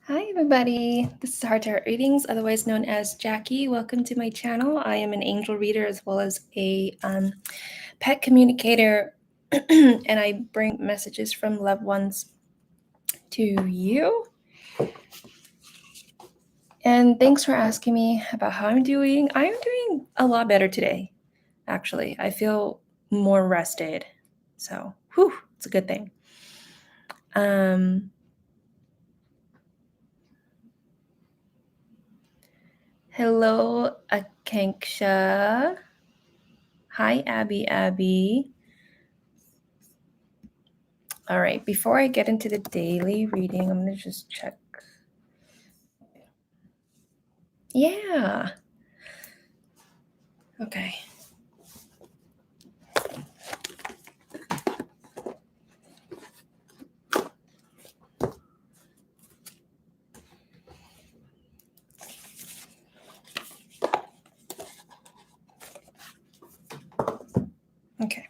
Hi everybody, this is Heart to Heart Readings, otherwise known as Jackie. Welcome to my channel. I am an angel reader as well as a pet communicator, and I bring messages from loved ones to you. And thanks for asking me about how I'm doing. I'm doing a lot better today, actually. I feel more rested, so it's a good thing. Hello, Akanksha. Hi, Abby. All right, before I get into the daily reading, I'm going to just check. Yeah. Okay. Okay.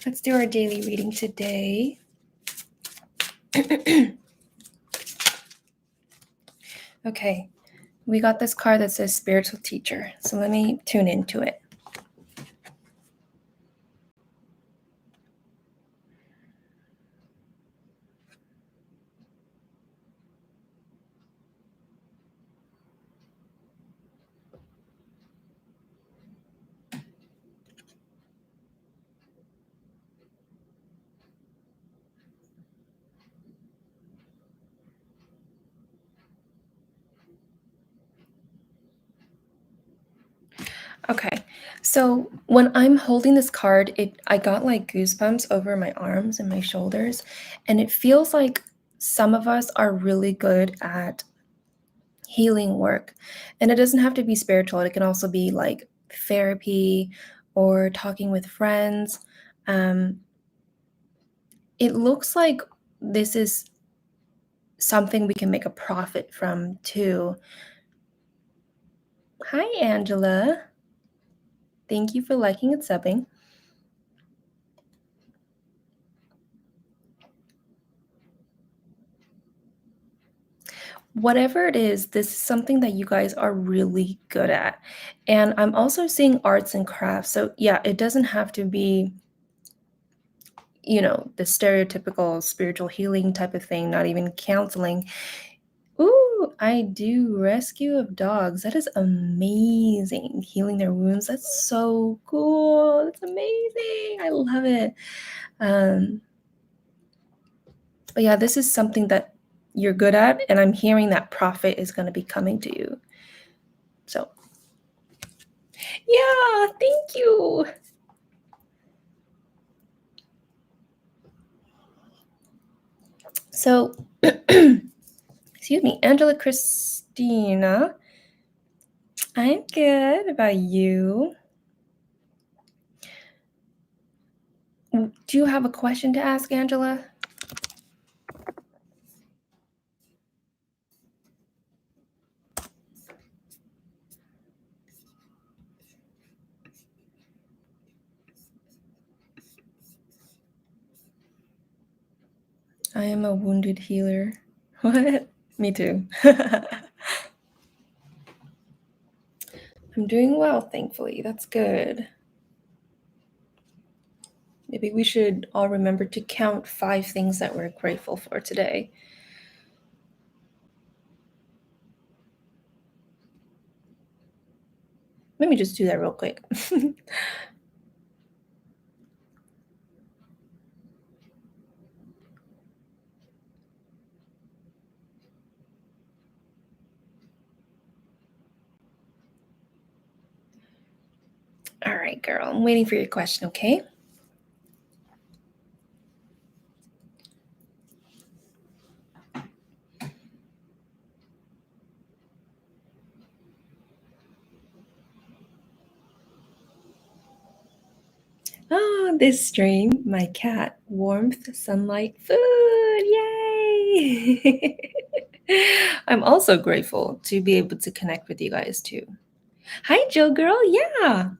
Let's do our daily reading today. Okay. We got this card that says spiritual teacher. So let me tune into it. Okay, so when I'm holding this card, I got like goosebumps over my arms and my shoulders, and it feels like some of us are really good at healing work. And it doesn't have to be spiritual. It can also be like therapy or talking with friends. It looks like this is something we can make a profit from too. Hi, Angela. Thank you for liking and subbing. Whatever it is, this is something that you guys are really good at. And I'm also seeing arts and crafts. So yeah, it doesn't have to be, the stereotypical spiritual healing type of thing, not even counseling. Ooh, I do rescue of dogs. That is amazing. Healing their wounds. That's so cool. That's amazing. I love it. But yeah, this is something that you're good at, and I'm hearing that profit is going to be coming to you. So, yeah, thank you. So, excuse me, Angela Cristina. I'm good. About you? Do you have a question to ask, Angela? I am a wounded healer. What? Me too. I'm doing well, thankfully. That's good. Maybe we should all remember to count 5 things that we're grateful for today. Let me just do that real quick. All right, girl. I'm waiting for your question, okay? Oh, this stream, my cat, warmth, sunlight, food, yay! I'm also grateful to be able to connect with you guys too. Hi, Jill girl. Yeah,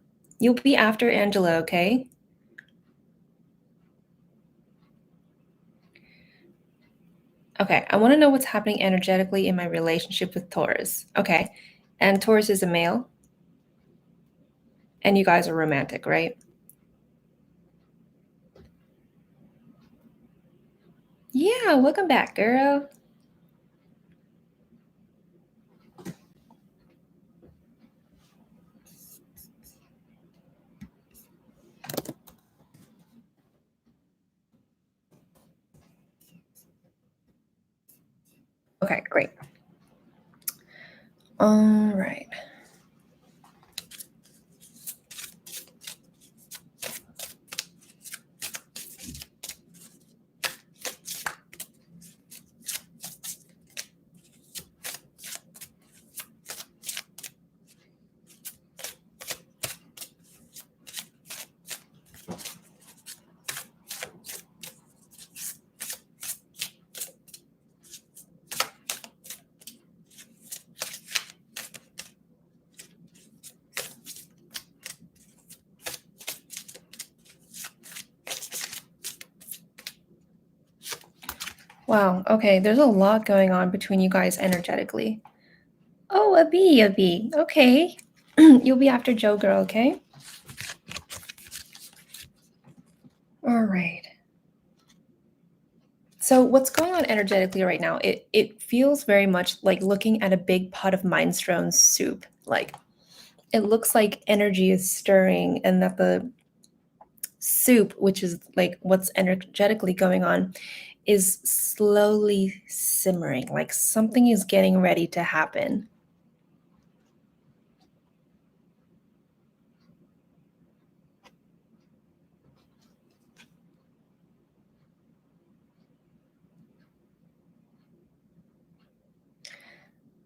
you'll be after Angela, okay? Okay, I want to know what's happening energetically in my relationship with Taurus. Okay, and Taurus is a male, and you guys are romantic, right? Yeah, welcome back, girl. Okay, great. All right. Wow, okay, there's a lot going on between you guys energetically. Oh, a bee, a bee. Okay. You'll be after Joe girl, okay? All right. So what's going on energetically right now? It feels very much like looking at a big pot of minestrone soup. Like it looks like energy is stirring and that the soup, which is like what's energetically going on, is slowly simmering. Like something is getting ready to happen.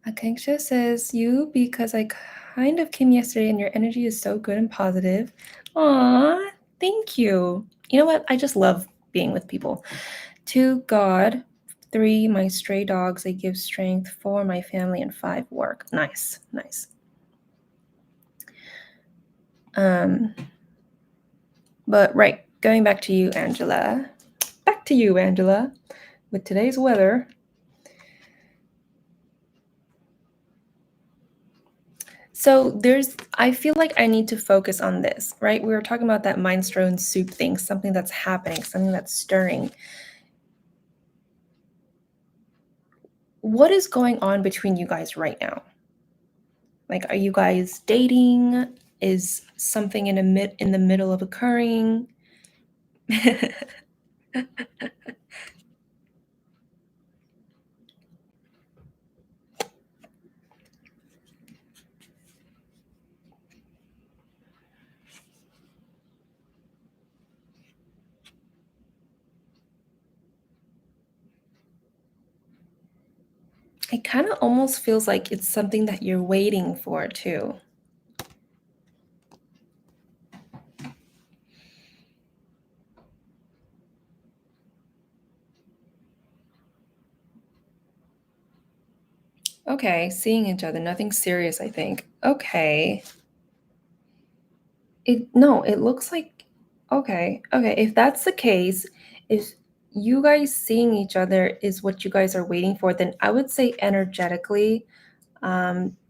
Akanksha says, you, because I kind of came yesterday and your energy is so good and positive. Aw, thank you. You know what? I just love being with people. 2, God. 3, my stray dogs. They give strength. 4, my family. And 5, work. Nice, nice. But right, going back to you, Angela. Back to you, Angela. With today's weather, so I feel like I need to focus on this, right? We were talking about that minestrone soup thing, something that's happening, something that's stirring. What is going on between you guys right now? Like, are you guys dating? Is something in the middle of occurring? It kind of almost feels like it's something that you're waiting for too. Okay, seeing each other, nothing serious, I think. Okay. It looks like okay. Okay, if that's the case, if you guys seeing each other is what you guys are waiting for, then I would say energetically,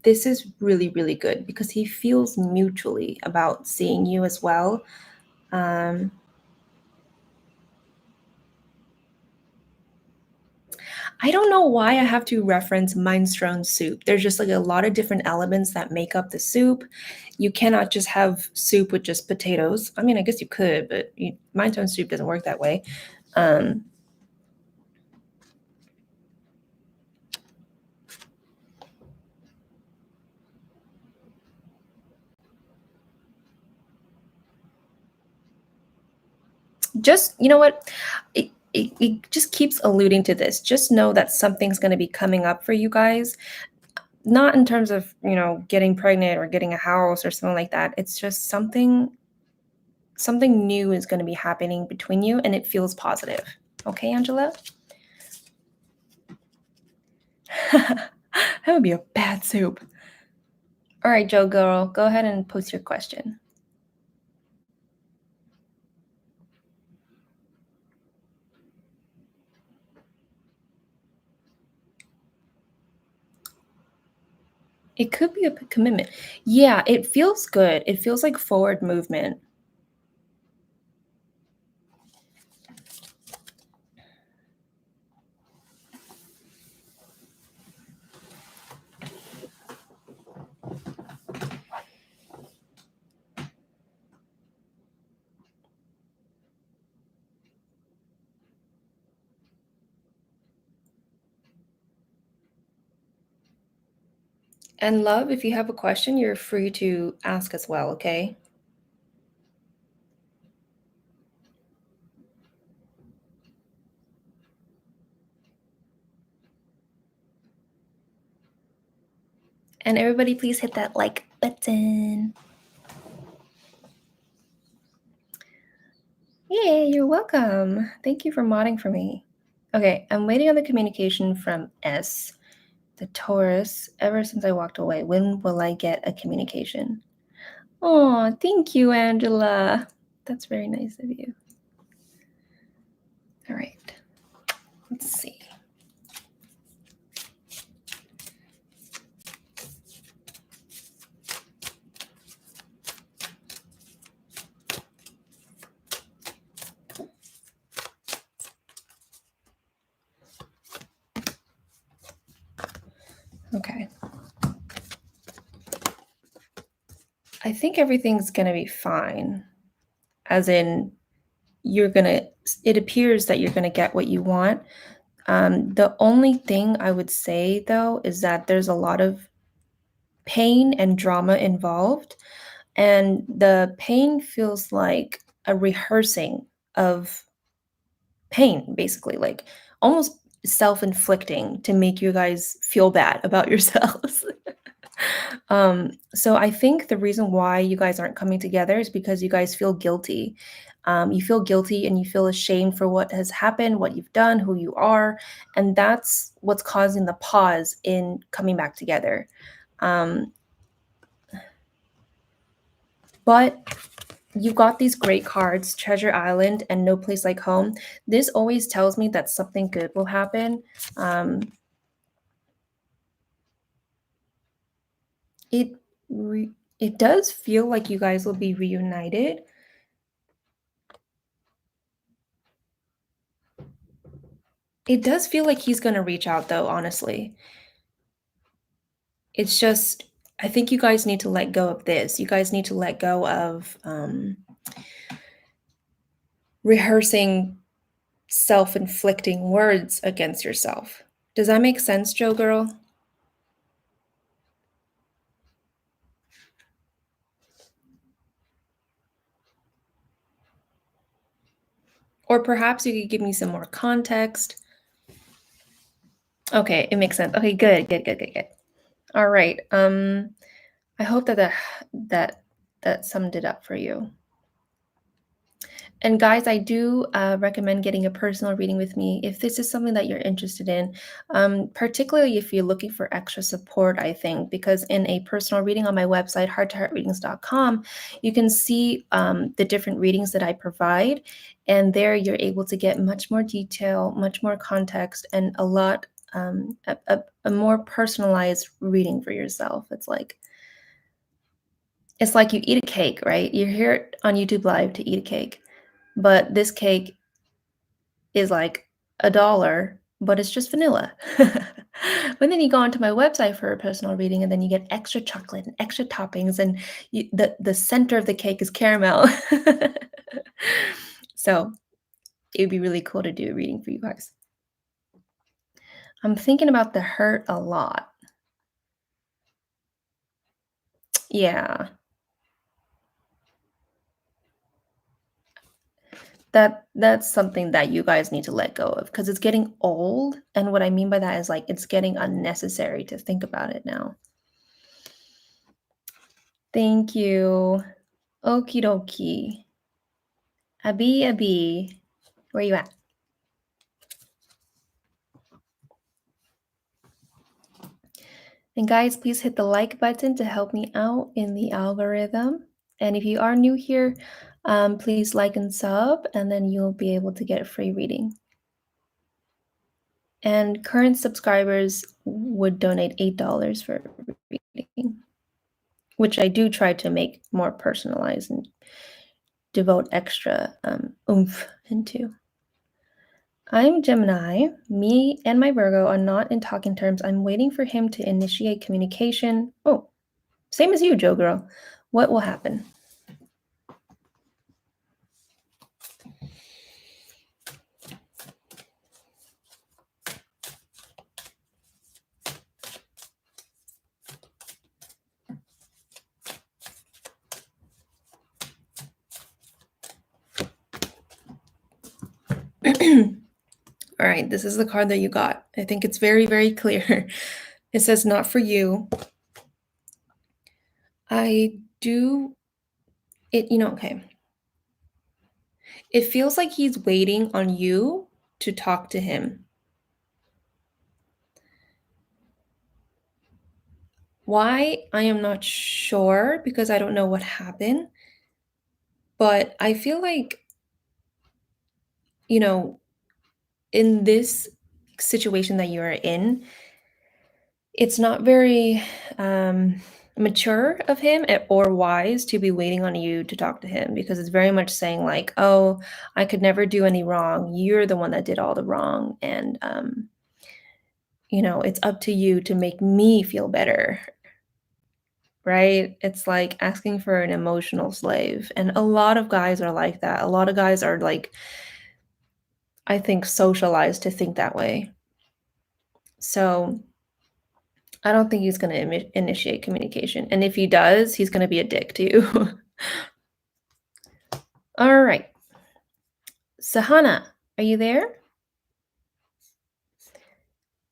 this is really, really good because he feels mutually about seeing you as well. Um, I don't know why I have to reference minestrone soup. There's just like a lot of different elements that make up the soup. You cannot just have soup with just potatoes. I mean, I guess you could, but minestrone soup doesn't work that way. Um, just you know what it just keeps alluding to this. Just know that something's going to be coming up for you guys, not in terms of getting pregnant or getting a house or something like that. It's just something new is going to be happening between you and it feels positive. Okay, Angela? That would be a bad soup. All right, Joe girl, go ahead and post your question. It could be a commitment. Yeah, it feels good. It feels like forward movement. And love, if you have a question, you're free to ask as well, okay? And everybody, please hit that like button. Yay, you're welcome. Thank you for modding for me. Okay, I'm waiting on the communication from S, the Taurus, ever since I walked away. When will I get a communication? Oh, thank you, Angela. That's very nice of you. All right, let's see. Okay. I think everything's gonna be fine. As in, it appears that you're gonna get what you want. The only thing I would say though is that there's a lot of pain and drama involved, and the pain feels like a rehearsing of pain, basically, like almost self-inflicting to make you guys feel bad about yourselves. So I think the reason why you guys aren't coming together is because you guys feel guilty. You feel guilty and you feel ashamed for what has happened, what you've done, who you are, and that's what's causing the pause in coming back together. Um, but you got these great cards, Treasure Island and No Place Like Home. This always tells me that something good will happen. Um, it re- it does feel like you guys will be reunited. It does feel like he's gonna reach out though, honestly. It's just I think you guys need to let go of this. You guys need to let go of rehearsing self-inflicting words against yourself. Does that make sense, Joe girl? Or perhaps you could give me some more context. Okay, it makes sense. Okay, good, good, good, good, good. All right. I hope that that summed it up for you. And guys, I do recommend getting a personal reading with me if this is something that you're interested in, particularly if you're looking for extra support, I think, because in a personal reading on my website, hearttoheartreadings.com, you can see the different readings that I provide. And there you're able to get much more detail, much more context, and a more personalized reading for yourself. It's like you eat a cake, right? You're here on YouTube Live to eat a cake, but this cake is like $1, but it's just vanilla. But then you go onto my website for a personal reading, and then you get extra chocolate and extra toppings, and the center of the cake is caramel. So it'd be really cool to do a reading for you guys. I'm thinking about the hurt a lot. Yeah. That's something that you guys need to let go of because it's getting old, and what I mean by that is, like, it's getting unnecessary to think about it now. Thank you. Okie dokie. Abi, where you at? And guys, please hit the like button to help me out in the algorithm. And if you are new here, please like and sub, and then you'll be able to get a free reading. And current subscribers would donate $8 for reading. which I do try to make more personalized and devote extra oomph into. I'm Gemini. Me and my Virgo are not in talking terms. I'm waiting for him to initiate communication. Oh, same as you, Joe Girl. What will happen? All right, this is the card that you got. I think it's very, very clear. It says not for you. I do it, okay. It feels like he's waiting on you to talk to him. Why? I am not sure because I don't know what happened, but I feel like, you know, in this situation that you're in, it's not very mature of him or wise to be waiting on you to talk to him because it's very much saying like, oh, I could never do any wrong. You're the one that did all the wrong. And, it's up to you to make me feel better. Right? It's like asking for an emotional slave. And a lot of guys are like that. A lot of guys are like, I think, socialized to think that way. So I don't think he's going to initiate communication. And if he does, he's going to be a dick to you. All right. Sahana, are you there?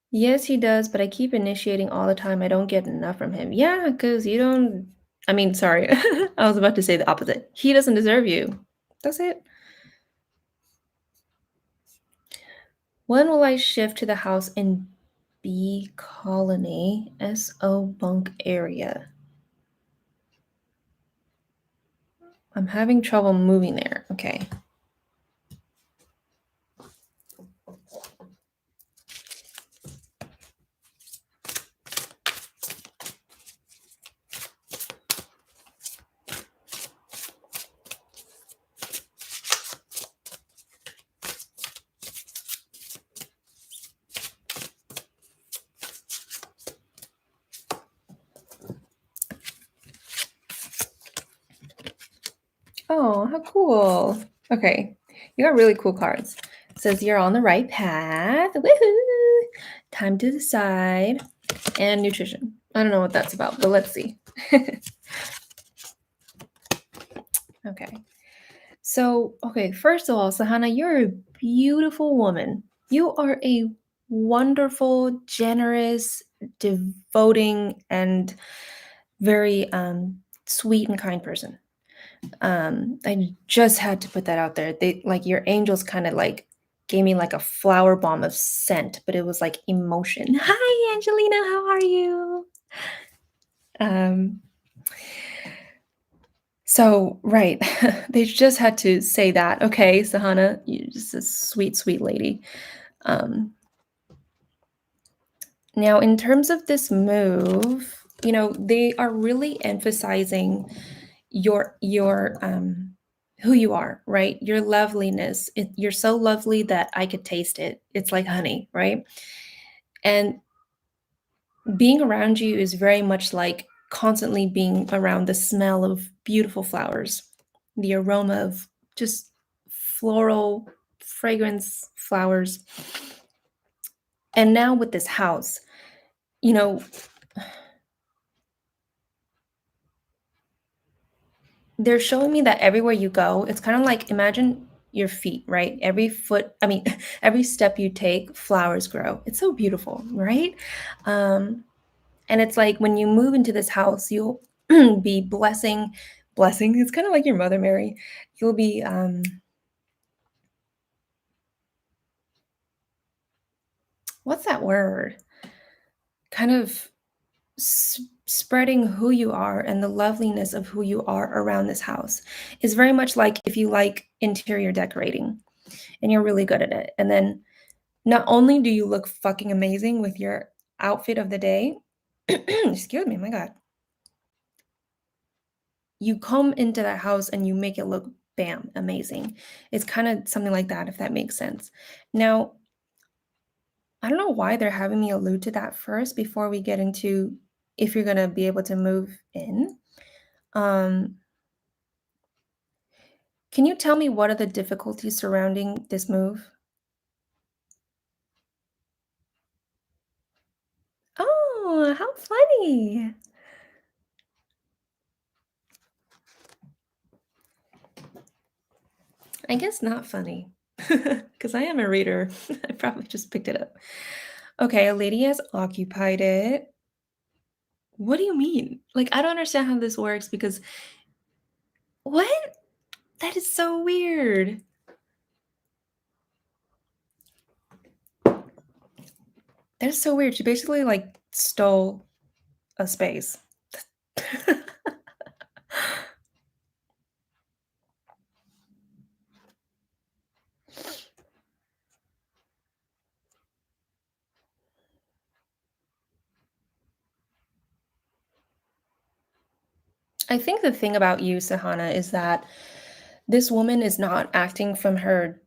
Yes, he does, but I keep initiating all the time. I don't get enough from him. Yeah, because you don't. I mean, sorry. I was about to say the opposite. He doesn't deserve you. That's it. When will I shift to the house in B Colony, SO Bunk area? I'm having trouble moving there. Okay. Oh, how cool. Okay. You got really cool cards. It says you're on the right path. Woohoo! Time to decide. And nutrition. I don't know what that's about, but let's see. Okay. So, okay, first of all, Sahana, you're a beautiful woman. You are a wonderful, generous, devoting, and very sweet and kind person. I just had to put that out there. They like your angels kind of like gave me like a flower bomb of scent, but it was like emotion. Hi, Angelina, how are you? Um, so right, they just had to say that. Okay, Sahana, you're just a sweet, sweet lady. Um, Now, in terms of this move, they are really emphasizing your who you are, right? Your loveliness. You're so lovely that I could taste it. It's like honey, right? And being around you is very much like constantly being around the smell of beautiful flowers, the aroma of just floral fragrance flowers. And now with this house, you know, they're showing me that everywhere you go, it's kind of like imagine your feet, right? Every foot, I mean, every step you take, flowers grow. It's so beautiful, right? And it's like when you move into this house, you'll be blessing. It's kind of like your mother, Mary. You'll be what's that word? Kind of spreading who you are and the loveliness of who you are around this house is very much like if you like interior decorating and you're really good at it. And then not only do you look fucking amazing with your outfit of the day, excuse me, my God. you come into that house and you make it look bam, amazing. It's kind of something like that, if that makes sense. Now, I don't know why they're having me allude to that first before we get into if you're gonna be able to move in. Um, can you tell me what are the difficulties surrounding this move? Oh, how funny. I guess not funny, because I am a reader. I probably just picked it up. Okay, a lady has occupied it. What do you mean? Like, I don't understand how this works because what? That is so weird. That is so weird. She basically like stole a space. I think the thing about you, Sahana, is that this woman is not acting from her,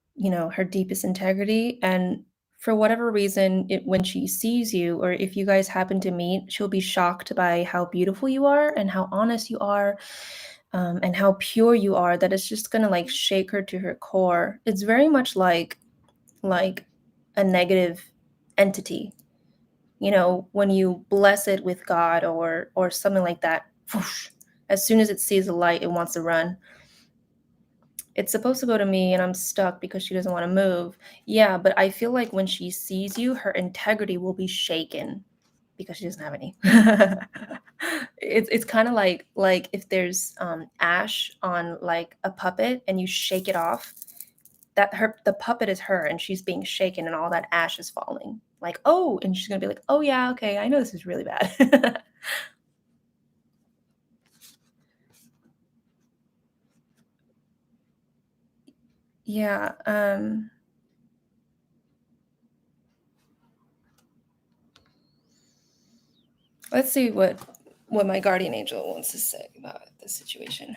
her deepest integrity. And for whatever reason, when she sees you, or if you guys happen to meet, she'll be shocked by how beautiful you are and how honest you are, and how pure you are. That it's just gonna like shake her to her core. It's very much like a negative entity. When you bless it with God or something like that, whoosh, as soon as it sees the light, it wants to run. It's supposed to go to me and I'm stuck because she doesn't want to move. Yeah, but I feel like when she sees you, her integrity will be shaken because she doesn't have any. It's kind of like if there's ash on like a puppet and you shake it off, the puppet is her and she's being shaken and all that ash is falling. Like, oh, and she's gonna be like, oh yeah, okay, I know this is really bad. Yeah, let's see what my guardian angel wants to say about the situation.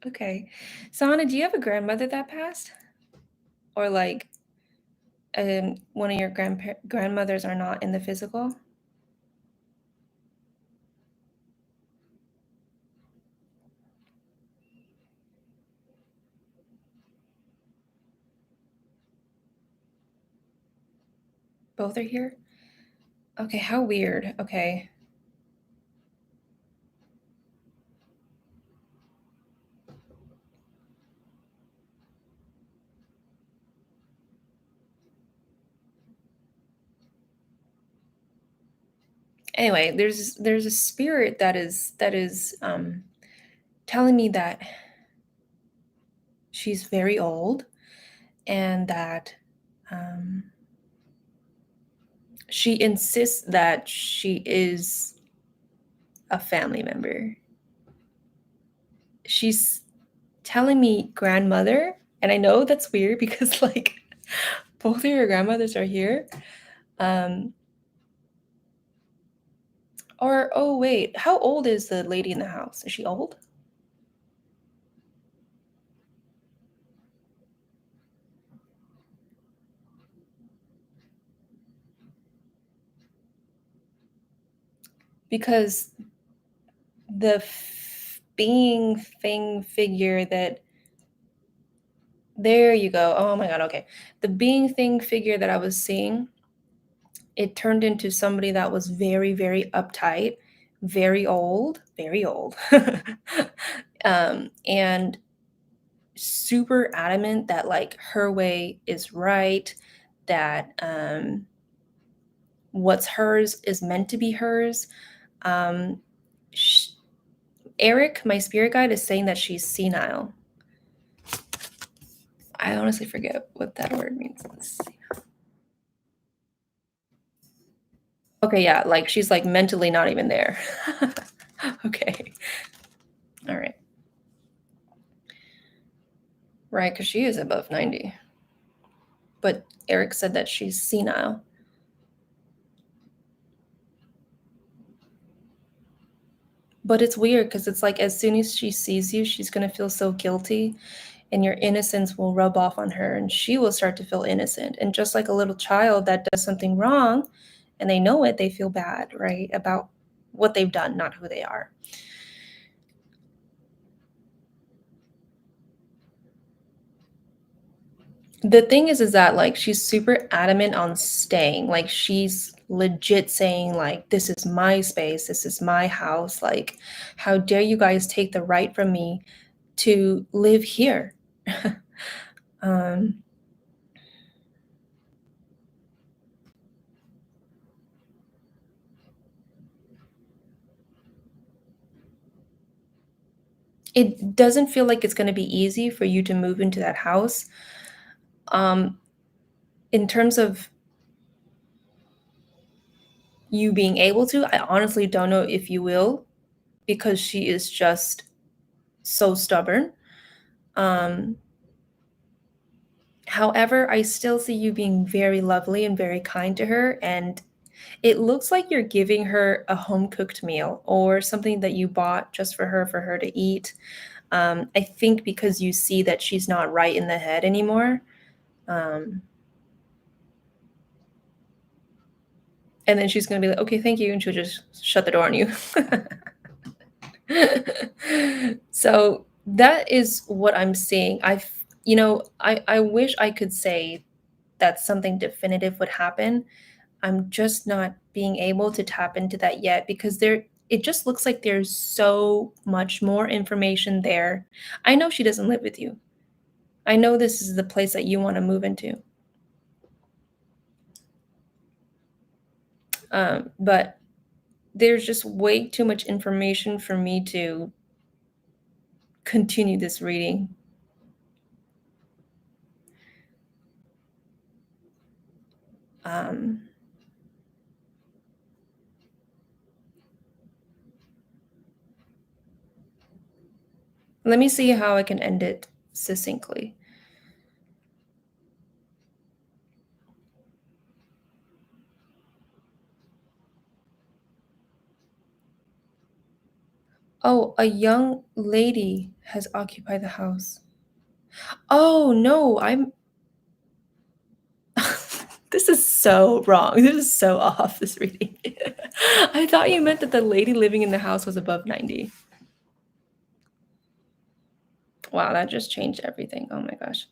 Okay. Sana, do you have a grandmother that passed? Or like one of your grandmothers are not in the physical? Both are here? Okay, how weird. Okay. Anyway, there's a spirit that is telling me that she's very old and that um, she insists that she is a family member. She's telling me grandmother, and I know that's weird because like both of your grandmothers are here. Um, or oh wait, how old is the lady in the house? Is she old? Because the being thing figure that there you go. Oh my god, okay. The being thing figure that I was seeing, it turned into somebody that was very, very uptight, very old, very old. And super adamant that like her way is right, that what's hers is meant to be hers. Um, sh- Eric, my spirit guide, is saying that she's senile. I honestly forget what that word means. Okay, yeah, like she's like mentally not even there. Okay. All right. Right, because she is above 90. But Eric said that she's senile. But it's weird because it's like as soon as she sees you, she's gonna feel so guilty, and your innocence will rub off on her, and she will start to feel innocent. And just like a little child that does something wrong and they know it, they feel bad, right? About what they've done, not who they are. The thing is that like she's super adamant on staying. Like she's legit saying like this is my space, this is my house. Like how dare you guys take the right from me to live here? um it doesn't feel like it's going to be easy for you to move into that house. Um in terms of you being able to, I honestly don't know if you will because she is just so stubborn. Um However, I still see you being very lovely and very kind to her, and it looks like you're giving her a home-cooked meal or something that you bought just for her to eat. I think because you see that she's not right in the head anymore, um, and then she's gonna be like, "Okay, thank you," and she'll just shut the door on you. So that is what I'm seeing. I wish I could say that something definitive would happen. I'm just not being able to tap into that yet because it just looks like there's so much more information there. I know she doesn't live with you. I know this is the place that you want to move into. But there's just way too much information for me to continue this reading. Um, Let me see how I can end it succinctly. Oh, a young lady has occupied the house. Oh, no, I'm this is so wrong. This is so off, this reading. I thought you meant that the lady living in the house was above 90. Wow, that just changed everything. Oh my gosh.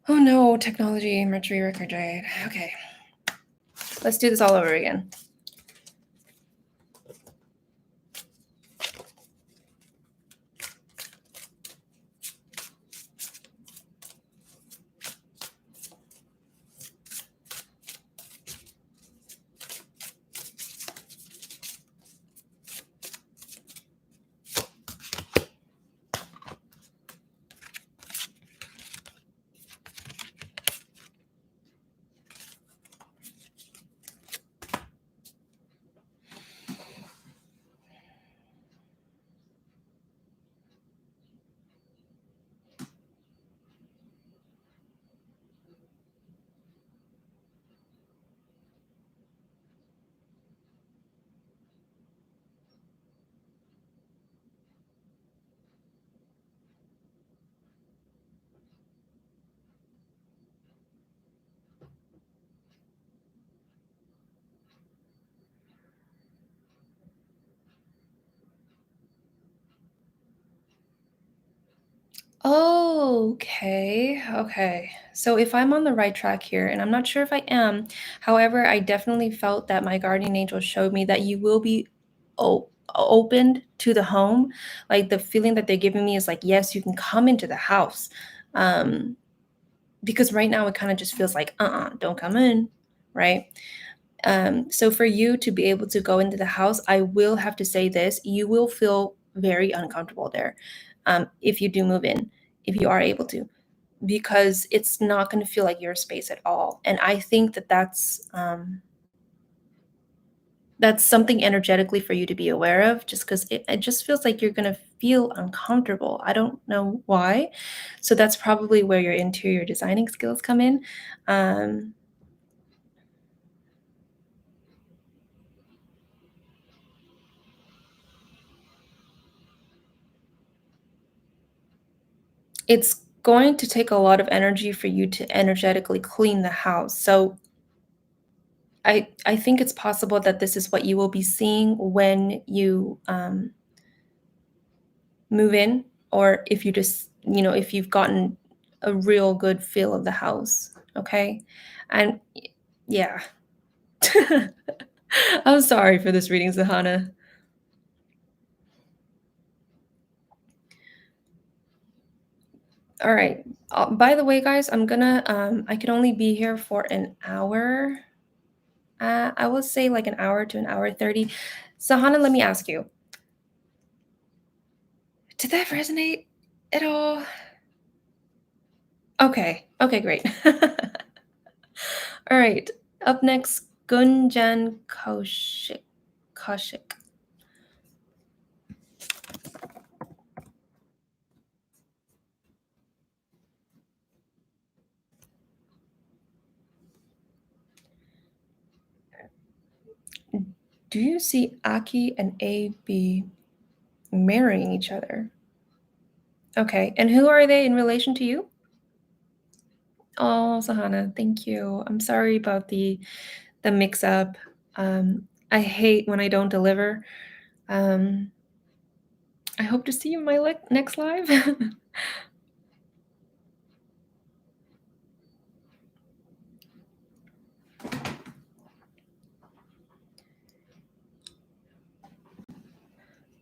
Oh no, technology, Mercury retrograde. Okay, let's do this all over again. Okay, okay. So if I'm on the right track here, and I'm not sure if I am, however, I definitely felt that my guardian angel showed me that you will be opened to the home. Like the feeling that they're giving me is like, yes, you can come into the house. Um, because right now it kind of just feels like, don't come in, right? So for you to be able to go into the house, I will have to say this: you will feel very uncomfortable there, if you do move in, if you are able to, because it's not going to feel like your space at all. And I think that that's something energetically for you to be aware of, just because it just feels like you're going to feel uncomfortable. I don't know why. So that's probably where your interior designing skills come in. Um, it's going to take a lot of energy for you to energetically clean the house. So I think it's possible that this is what you will be seeing when you move in, or if you just, if you've gotten a real good feel of the house. Okay. And yeah. I'm sorry for this reading, Sahana. All right. By the way, guys, I can only be here for an hour. I will say like an hour to an hour 30. Sahana, let me ask you, did that resonate at all? Okay. Okay, great. All right. Up next, Gunjan Kaushik. Kaushik. Do you see Aki and AB marrying each other? Okay. And who are they in relation to you? Oh, Sahana, thank you. I'm sorry about the mix up. I hate when I don't deliver. Um, I hope to see you in my next live.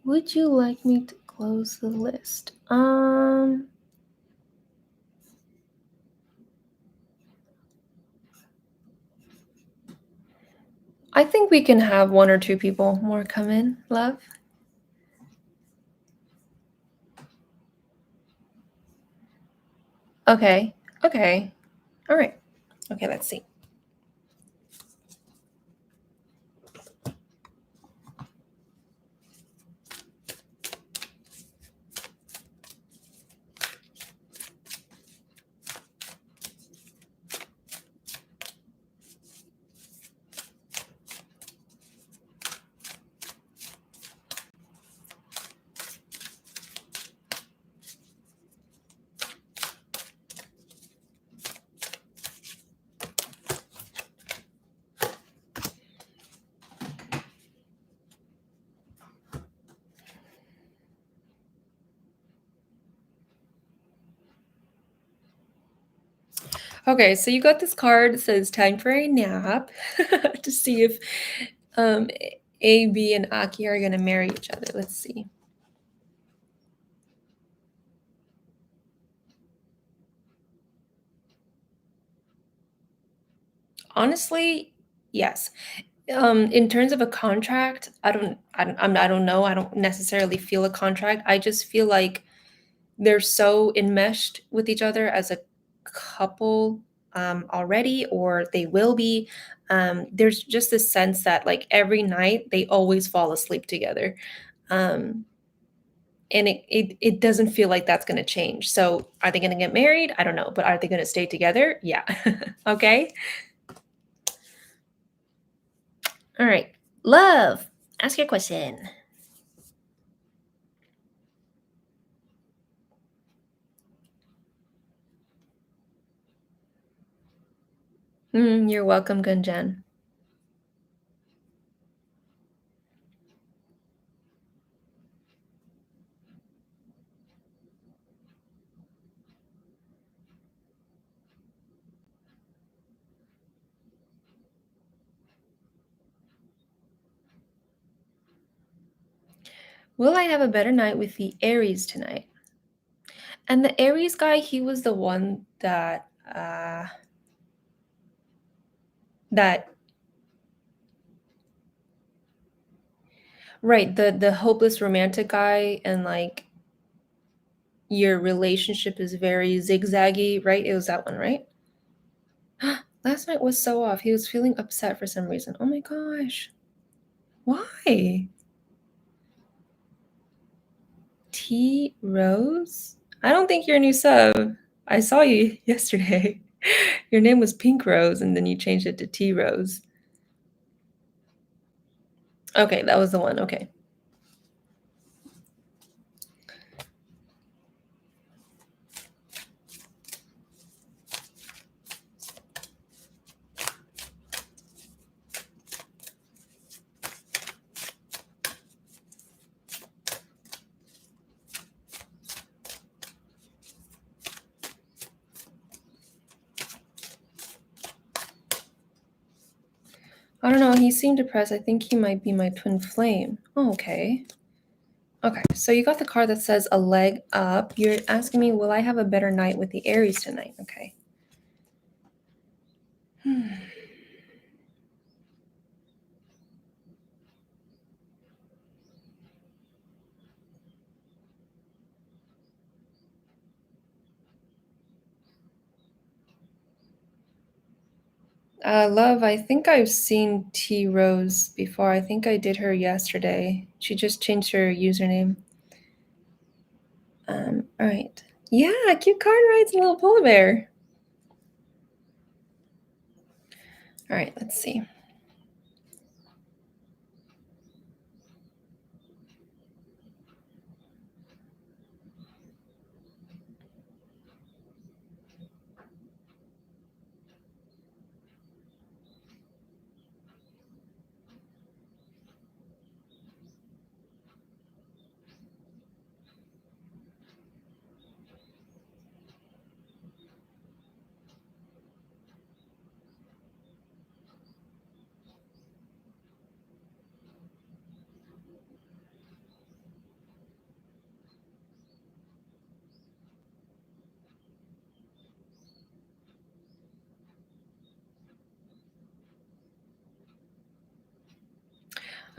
Would you like me to close the list? I think we can have one or two people more come in, love. Okay. Okay. All right. Okay, let's see. Okay, so you got this card that says time for a nap to see if um, A, B, and Aki are going to marry each other. Let's see. Honestly, yes. In terms of a contract, I don't know. I don't necessarily feel a contract. I just feel like they're so enmeshed with each other as a couple already, or they will be. There's just this sense that like every night they always fall asleep together. Um, and it doesn't feel like that's going to change. So are they going to get married? I don't know, but are they going to stay together? Yeah. Okay. All right. Love, ask your question. You're welcome, Gunjan. Will I have a better night with the Aries tonight? And the Aries guy, he was the one that right, the hopeless romantic guy, and like your relationship is very zigzaggy, right? It was that one, right? Last night was so off. He was feeling upset for some reason. Oh my gosh. Why? T Rose? I don't think you're a new sub. I saw you yesterday. Your name was Pink Rose, and then you changed it to T Rose. Okay, that was the one. Okay. I don't know, he seemed depressed. I think he might be my twin flame. Oh, okay. Okay, so you got the card that says a leg up. You're asking me, will I have a better night with the Aries tonight? Okay. Love, I think I've seen T Rose before. I think I did her yesterday. She just changed her username. All right. Yeah, cute card, right? It's a little polar bear. All right, let's see.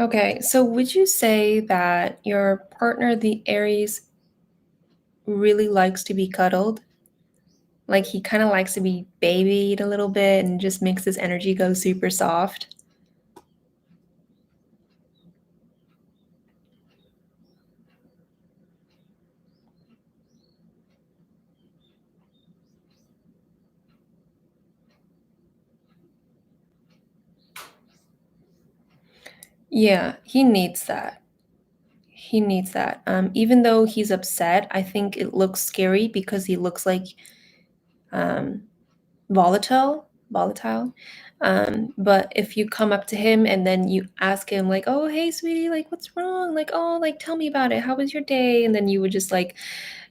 Okay, so would you say that your partner, the Aries, really likes to be cuddled? Like he kind of likes to be babied a little bit and just makes his energy go super soft? Yeah, he needs that. He needs that. Even though he's upset, I think it looks scary because he looks like um, volatile. But if you come up to him and then you ask him like, "Oh, hey, sweetie, like, what's wrong? Like, oh, like, tell me about it. How was your day?" And then you would just like,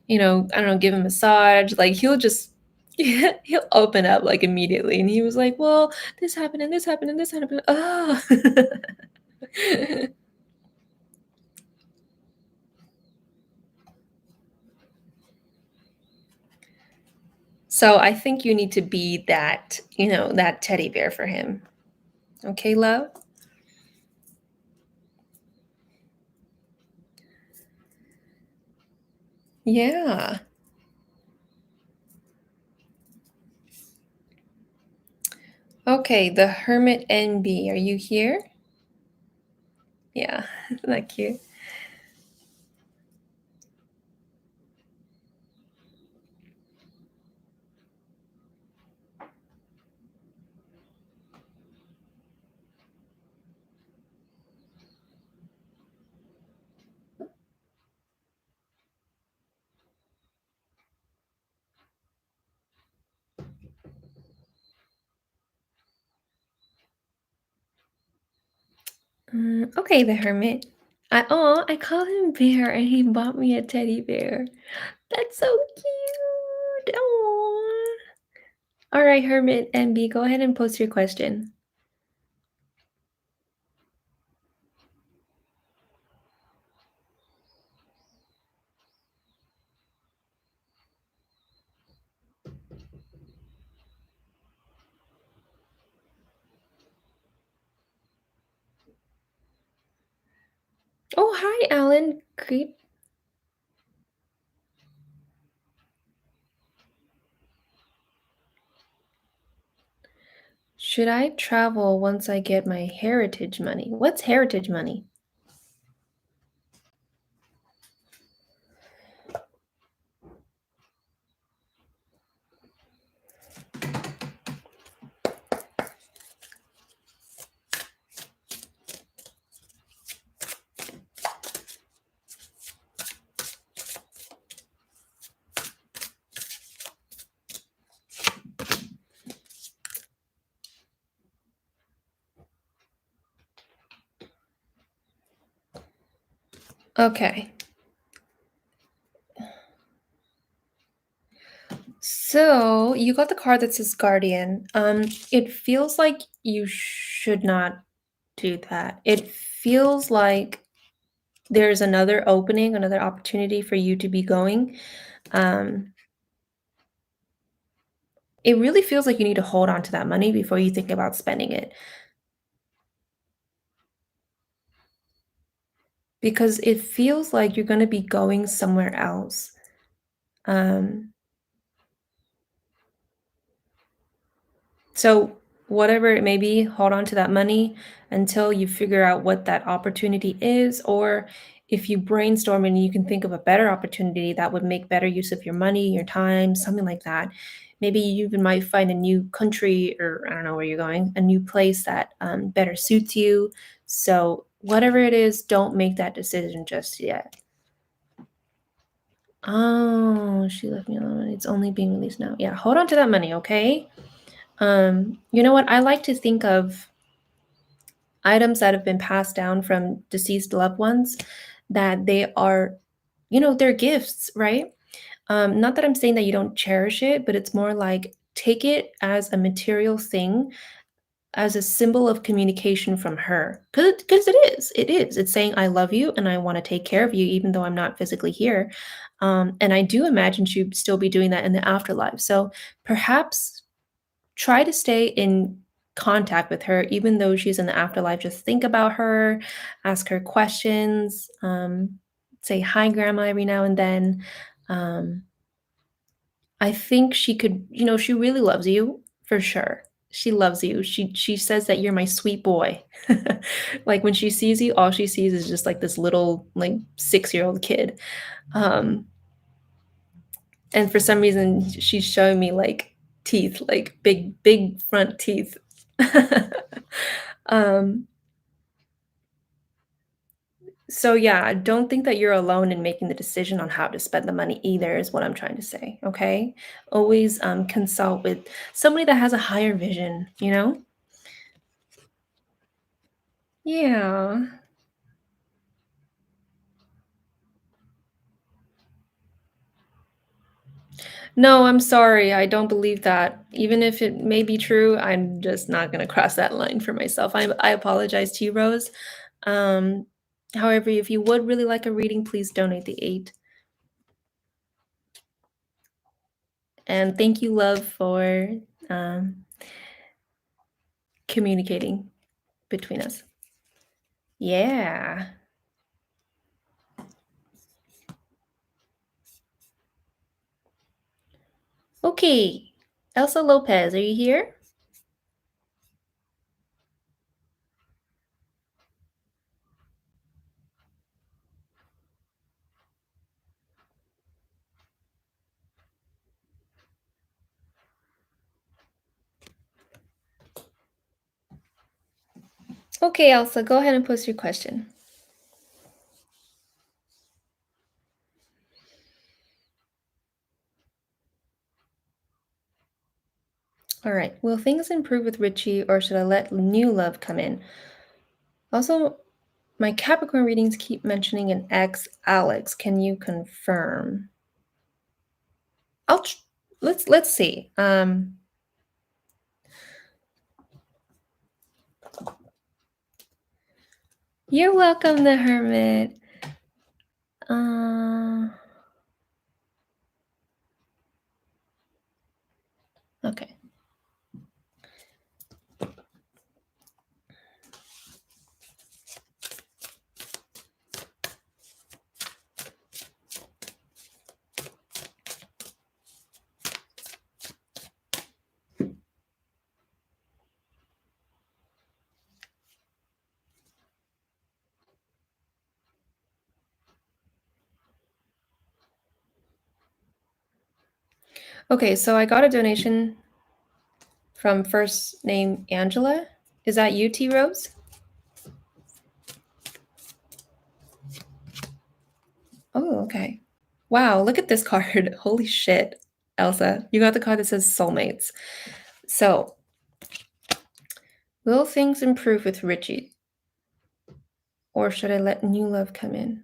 I don't know, give him a massage. Like, he'll just he'll open up like immediately. And he was like, "Well, this happened and this happened and this happened." Oh. So I think you need to be that, that teddy bear for him. Okay, love? Yeah. Okay, the Hermit NB. Are you here? Yeah, that cute. Okay, the Hermit. I call him Bear, and he bought me a teddy bear. That's so cute. Oh. All right, Hermit NB, go ahead and post your question. Oh, hi, Alan. Great. Should I travel once I get my heritage money? What's heritage money? Okay. So you got the card that says Guardian. It feels like you should not do that. It feels like there's another opening, another opportunity for you to be going. Um, it really feels like you need to hold on to that money before you think about spending it because it feels like you're going to be going somewhere else. Um, So, whatever it may be, hold on to that money until you figure out what that opportunity is, or if you brainstorm and you can think of a better opportunity that would make better use of your money, your time, something like that. Maybe you even might find a new country, or I don't know where you're going, a new place that better suits you. So, whatever it is, don't make that decision just yet. Oh, she left me alone. It's only being released now. Yeah, hold on to that money, okay? You know what? I like to think of items that have been passed down from deceased loved ones that they are, they're gifts, right? Not that I'm saying that you don't cherish it, but it's more like take it as a material thing, as a symbol of communication from her. Because it is. It's saying, I love you and I want to take care of you, even though I'm not physically here. And I do imagine she'd still be doing that in the afterlife. So perhaps try to stay in contact with her even though she's in the afterlife. Just think about her, ask her questions, say hi grandma every now and then. um, I think she could, she really loves you for sure. She loves you. She says that you're my sweet boy. Like when she sees you, all she sees is just like this little like 6-year-old kid. um, and for some reason, she's showing me, like, teeth, like, big front teeth. Um, so, yeah, I don't think that you're alone in making the decision on how to spend the money either is what I'm trying to say, okay? Always, consult with somebody that has a higher vision, you know? Yeah. No, I'm sorry, I don't believe that. Even if it may be true, I'm just not gonna cross that line for myself. I apologize to you, Rose. Um, however, if you would really like a reading, please donate the 8. And thank you, love, for um, communicating between us. Yeah. Okay. Elsa Lopez, are you here? Okay, Elsa, go ahead and post your question. All right. Will things improve with Richie or should I let new love come in? Also, my Capricorn readings keep mentioning an ex, Alex. Can you confirm? I'll tr- let's see. You're welcome, the hermit. Uh, okay. Okay, so I got a donation from first name Angela. Is that you, T Rose? Oh, okay. Wow, look at this card. Holy shit, Elsa. You got the card that says soulmates. So, will things improve with Richie? Or should I let new love come in?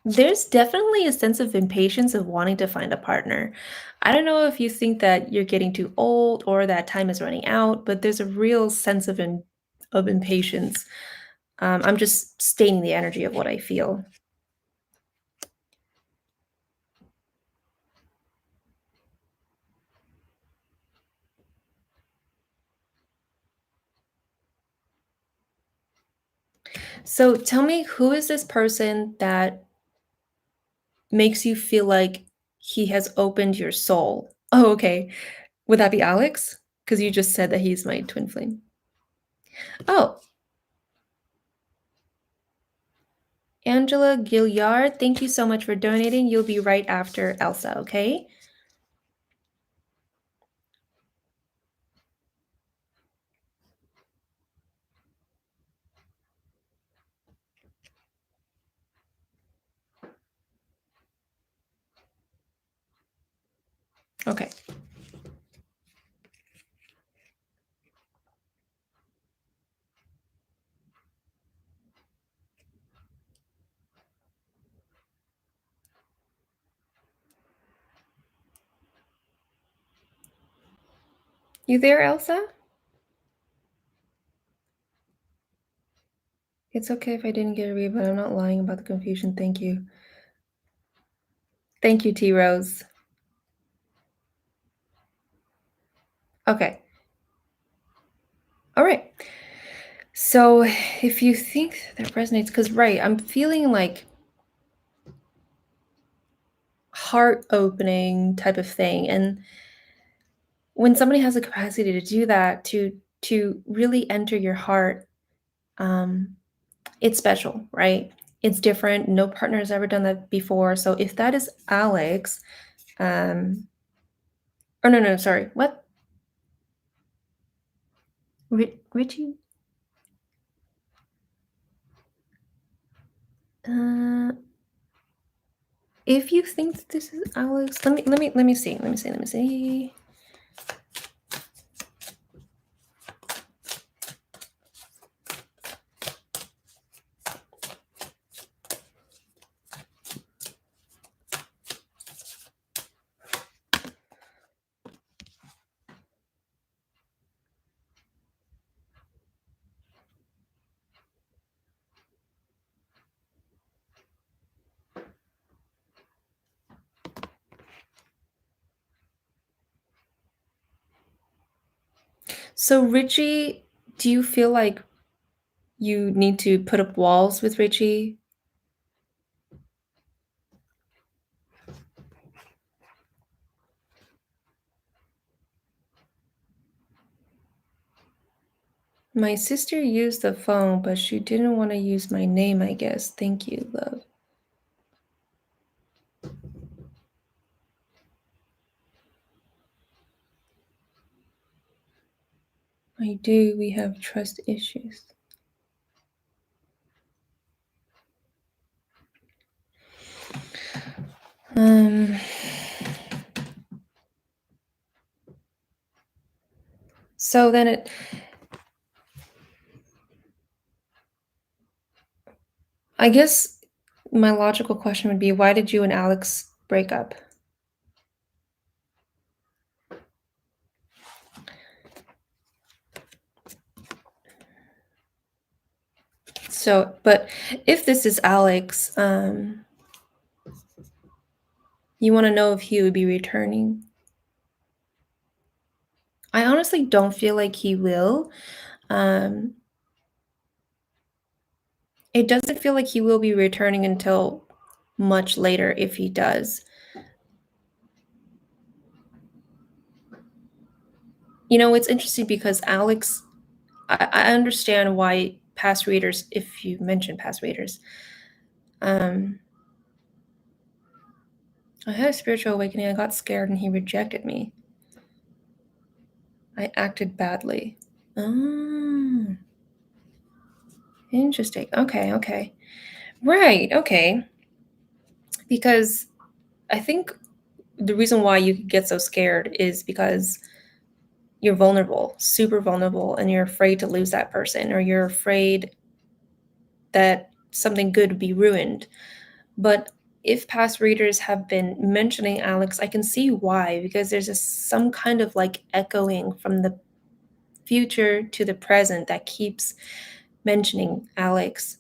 There's definitely a sense of impatience of wanting to find a partner. I don't know if you think that you're getting too old or that time is running out, but there's a real sense of impatience. I'm just stating the energy of what I feel. So tell me, who is this person that makes you feel like he has opened your soul? Oh, okay. Would that be Alex? Because you just said that he's my twin flame. Oh, Angela Gilliard, thank you so much for donating. You'll be right after Elsa, okay? Okay. You there, Elsa? It's okay if I didn't get a read, but I'm not lying about the confusion. Thank you. Thank you, T Rose. Okay. All right. So if you think that resonates, because right, I'm feeling like heart opening type of thing. And when somebody has the capacity to do that, to really enter your heart, um, it's special, right? It's different. No partner has ever done that before. So if that is Alex, or no, sorry, what? Richie? Uh, if you think that this is Alex, let me see. So Richie, do you feel like you need to put up walls with Richie? My sister used the phone, but she didn't want to use my name, I guess. Thank you, love. I do. We have trust issues. Um, so then I guess my logical question would be, why did you and Alex break up? So, but if this is Alex, you want to know if he would be returning? I honestly don't feel like he will. Um, it doesn't feel like he will be returning until much later if he does. You know, it's interesting because Alex, I understand why past readers, if you mention past readers, um, I had a spiritual awakening. I got scared and he rejected me. I acted badly. Oh, interesting. Okay. Right, okay. Because I think the reason why you get so scared is because you're vulnerable, super vulnerable, and you're afraid to lose that person, or you're afraid that something good would be ruined. But if past readers have been mentioning Alex, I can see why, because there's some kind of like echoing from the future to the present that keeps mentioning Alex.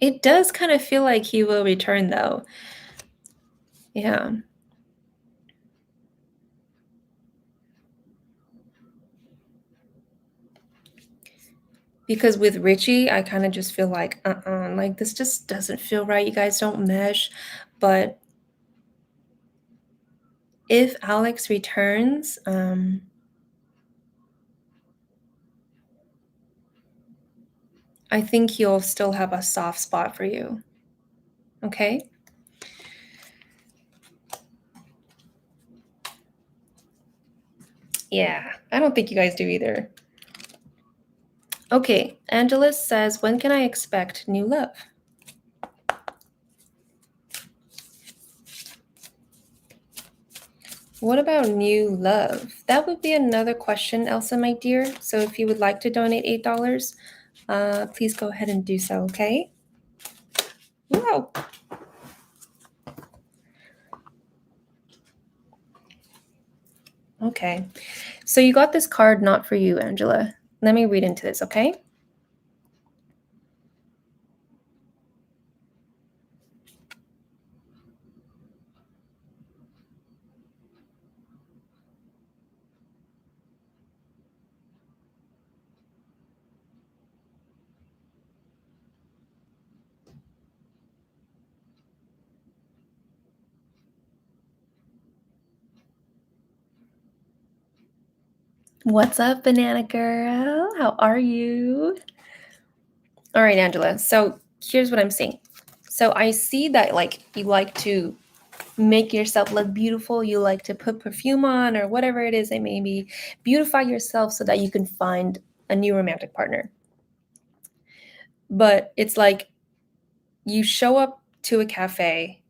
It does kind of feel like he will return, though. Yeah. Because with Richie, I kind of just feel like, like this just doesn't feel right. You guys don't mesh. But if Alex returns, I think he'll still have a soft spot for you. Okay? Yeah, I don't think you guys do either. Okay, Angelus says, when can I expect new love? What about new love? That would be another question, Elsa, my dear. So if you would like to donate $8, please go ahead and do so, okay? Wow. Okay. So you got this card not for you, Angela. Let me read into this, okay? What's up, banana girl? How are you? All right, Angela. So here's what I'm seeing. So I see that like you like to make yourself look beautiful. You like to put perfume on or whatever it is it may be. Beautify yourself so that you can find a new romantic partner. But it's like you show up to a cafe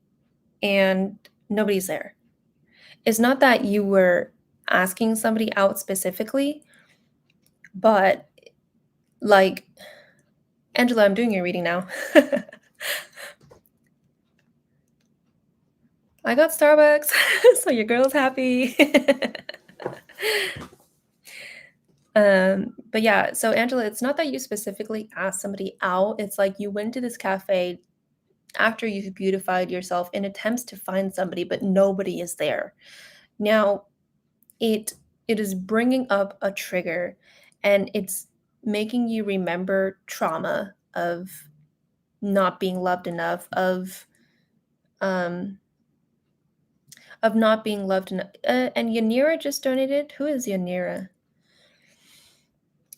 and nobody's there. It's not that you were asking somebody out specifically, but like, Angela, I'm doing your reading now. I got Starbucks, so your girl's happy. But yeah, so Angela, it's not that you specifically asked somebody out. It's like you went to this cafe after you've beautified yourself in attempts to find somebody, but nobody is there. Now, it it is bringing up a trigger, and it's making you remember trauma of not being loved enough, um of not being loved enough. And Yanira just donated. Who is Yanira?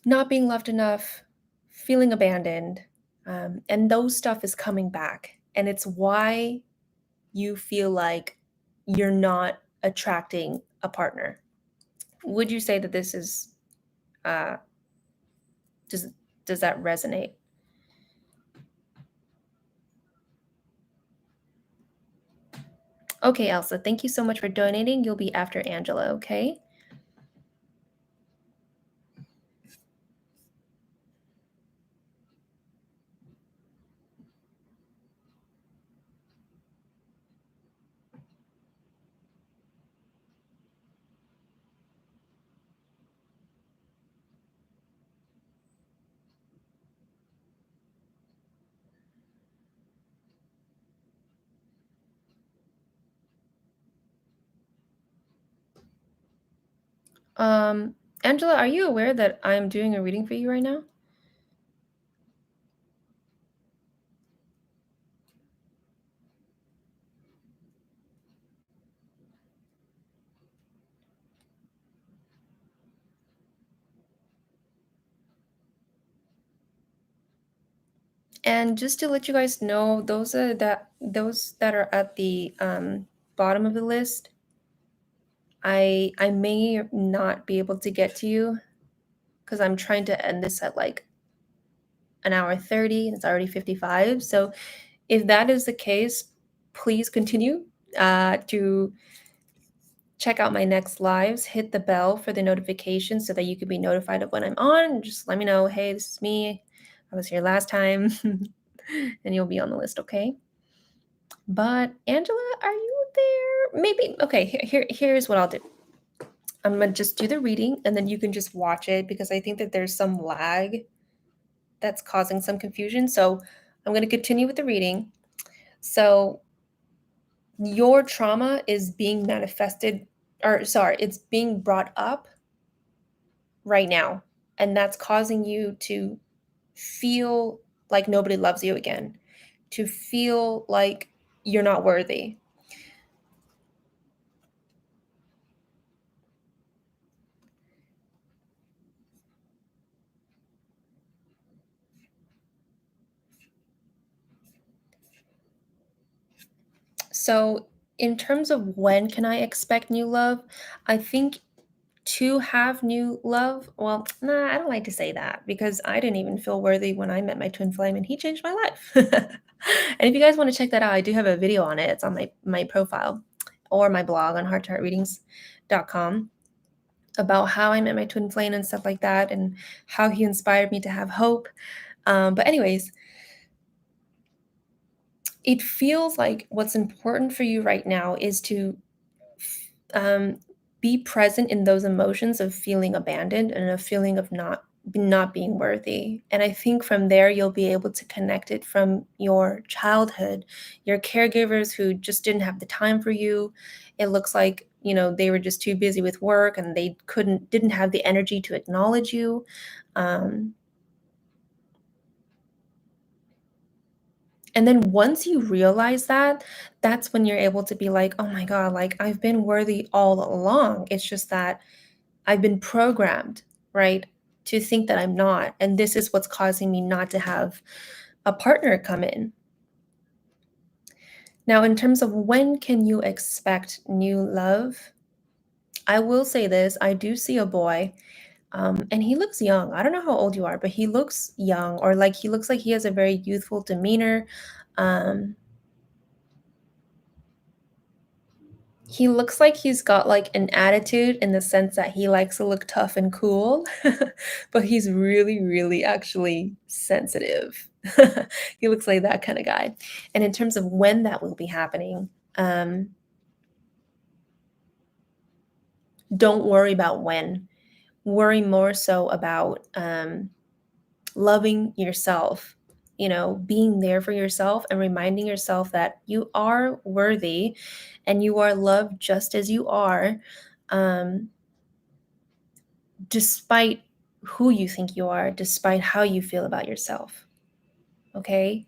Not being loved enough, feeling abandoned, and those stuff is coming back, and it's why you feel like you're not attracting a partner. Would you say that this is uh, does does that resonate? Okay, Elsa, thank you so much for donating. You'll be after Angela, okay? Um, Angela, are you aware that I'm doing a reading for you right now? And just to let you guys know, those that are at the bottom of the list, I may not be able to get to you because I'm trying to end this at like an hour 30 and it's already 55. So if that is the case, please continue to check out my next lives, hit the bell for the notification so that you can be notified of when I'm on. Just let me know, hey, this is me. I was here last time. And you'll be on the list, okay? But Angela, are you there? Maybe. Okay, here's what I'll do. I'm gonna just do the reading and then you can just watch it because I think that there's some lag that's causing some confusion. So I'm gonna continue with the reading. So your trauma is being manifested, or sorry, it's being brought up right now. And that's causing you to feel like nobody loves you again, to feel like you're not worthy. So, in terms of when can I expect new love, I think to have new love, well, nah, I don't like to say that because I didn't even feel worthy when I met my twin flame and he changed my life. And if you guys want to check that out, I do have a video on it. It's on my profile or my blog on hearttoheartreadings.com about how I met my twin flame and stuff like that and how he inspired me to have hope. But anyways, it feels like what's important for you right now is to um, be present in those emotions of feeling abandoned and a feeling of not being worthy. And I think from there you'll be able to connect it from your childhood, your caregivers who just didn't have the time for you. It looks like, they were just too busy with work and they didn't have the energy to acknowledge you. Um, And then once you realize that, that's when you're able to be like, "Oh my god, like, I've been worthy all along. It's just that I've been programmed, right, to think that I'm not, and this is what's causing me not to have a partner come in." Now, in terms of when can you expect new love, I will say this, I do see a boy, and he looks young. I don't know how old you are, but he looks young or, like, he looks like he has a very youthful demeanor. Um He looks like he's got, like, an attitude in the sense that he likes to look tough and cool, but he's really, really actually sensitive. He looks like that kinda guy. And in terms of when that will be happening, don't worry about when. Worry more so about, loving yourself, being there for yourself and reminding yourself that you are worthy and you are loved just as you are. Um, Despite who you think you are, despite how you feel about yourself. Okay?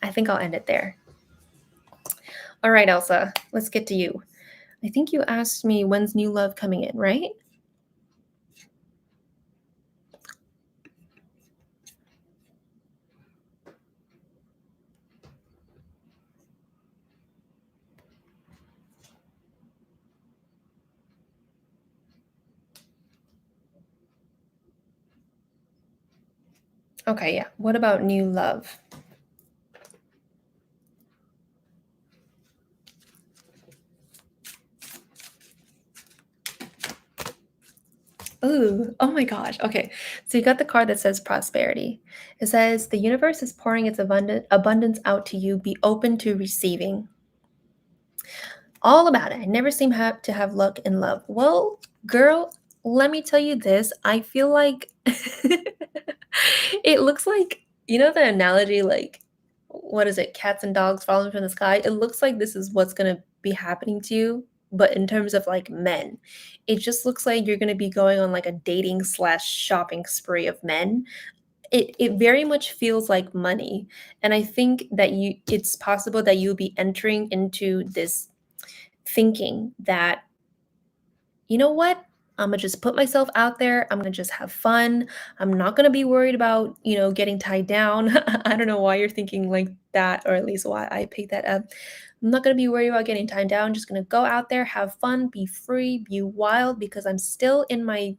I think I'll end it there. All right, Elsa, let's get to you. I think you asked me when's new love coming in, right? Okay, yeah. What about new love? Ooh, oh my gosh. Okay. So you got the card that says prosperity. It says the universe is pouring its abundance out to you. Be open to receiving. All about it. I never seem to have luck in love. Well, girl, let me tell you this. I feel like it looks like, the analogy, like, what is it? Cats and dogs falling from the sky. It looks like this is what's going to be happening to you. But in terms of like men, it just looks like you're going to be going on like a dating slash shopping spree of men. It very much feels like money. And I think that it's possible that you'll be entering into this thinking that, you know what? I'm gonna just put myself out there. I'm gonna just have fun. I'm not gonna be worried about, getting tied down. I don't know why you're thinking like that, or at least why I picked that up. I'm not gonna be worried about getting tied down. Just gonna go out there, have fun, be free, be wild, because I'm still in my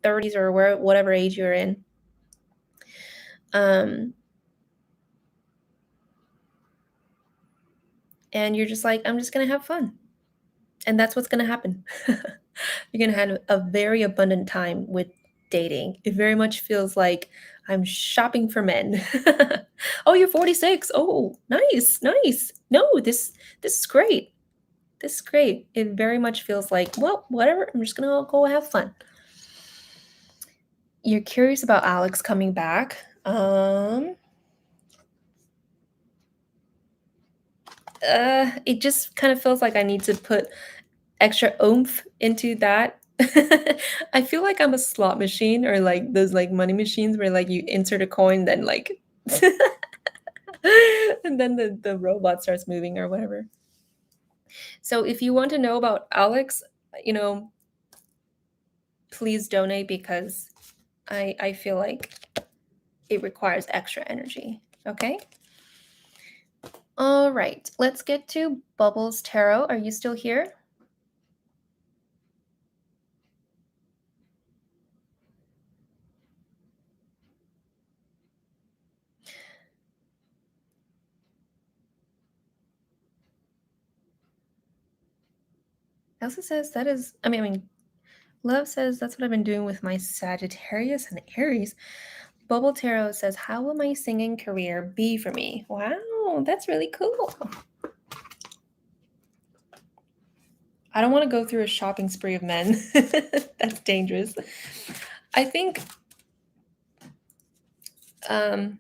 30s or whatever age you're in. Um, and you're just like, I'm just gonna have fun. And that's what's going to happen. You're going to have a very abundant time with dating. It very much feels like I'm shopping for men. Oh, you're 46. Oh, nice, nice. No, this is great. This is great. It very much feels like, well, whatever. I'm just going to go have fun. You're curious about Alex coming back. It just kind of feels like I need to put extra oomph into that. I feel like I'm a slot machine or like those like money machines where like you insert a coin, then like and then the robot starts moving or whatever. So if you want to know about Alex, you know, please donate because I feel like it requires extra energy. Okay. All right. Let's get to Bubbles Tarot. Are you still here? Elsa says that is, Love says that's what I've been doing with my Sagittarius and Aries. Bubble Tarot says, how will my singing career be for me? Wow, that's really cool. I don't want to go through a shopping spree of men. That's dangerous. I think I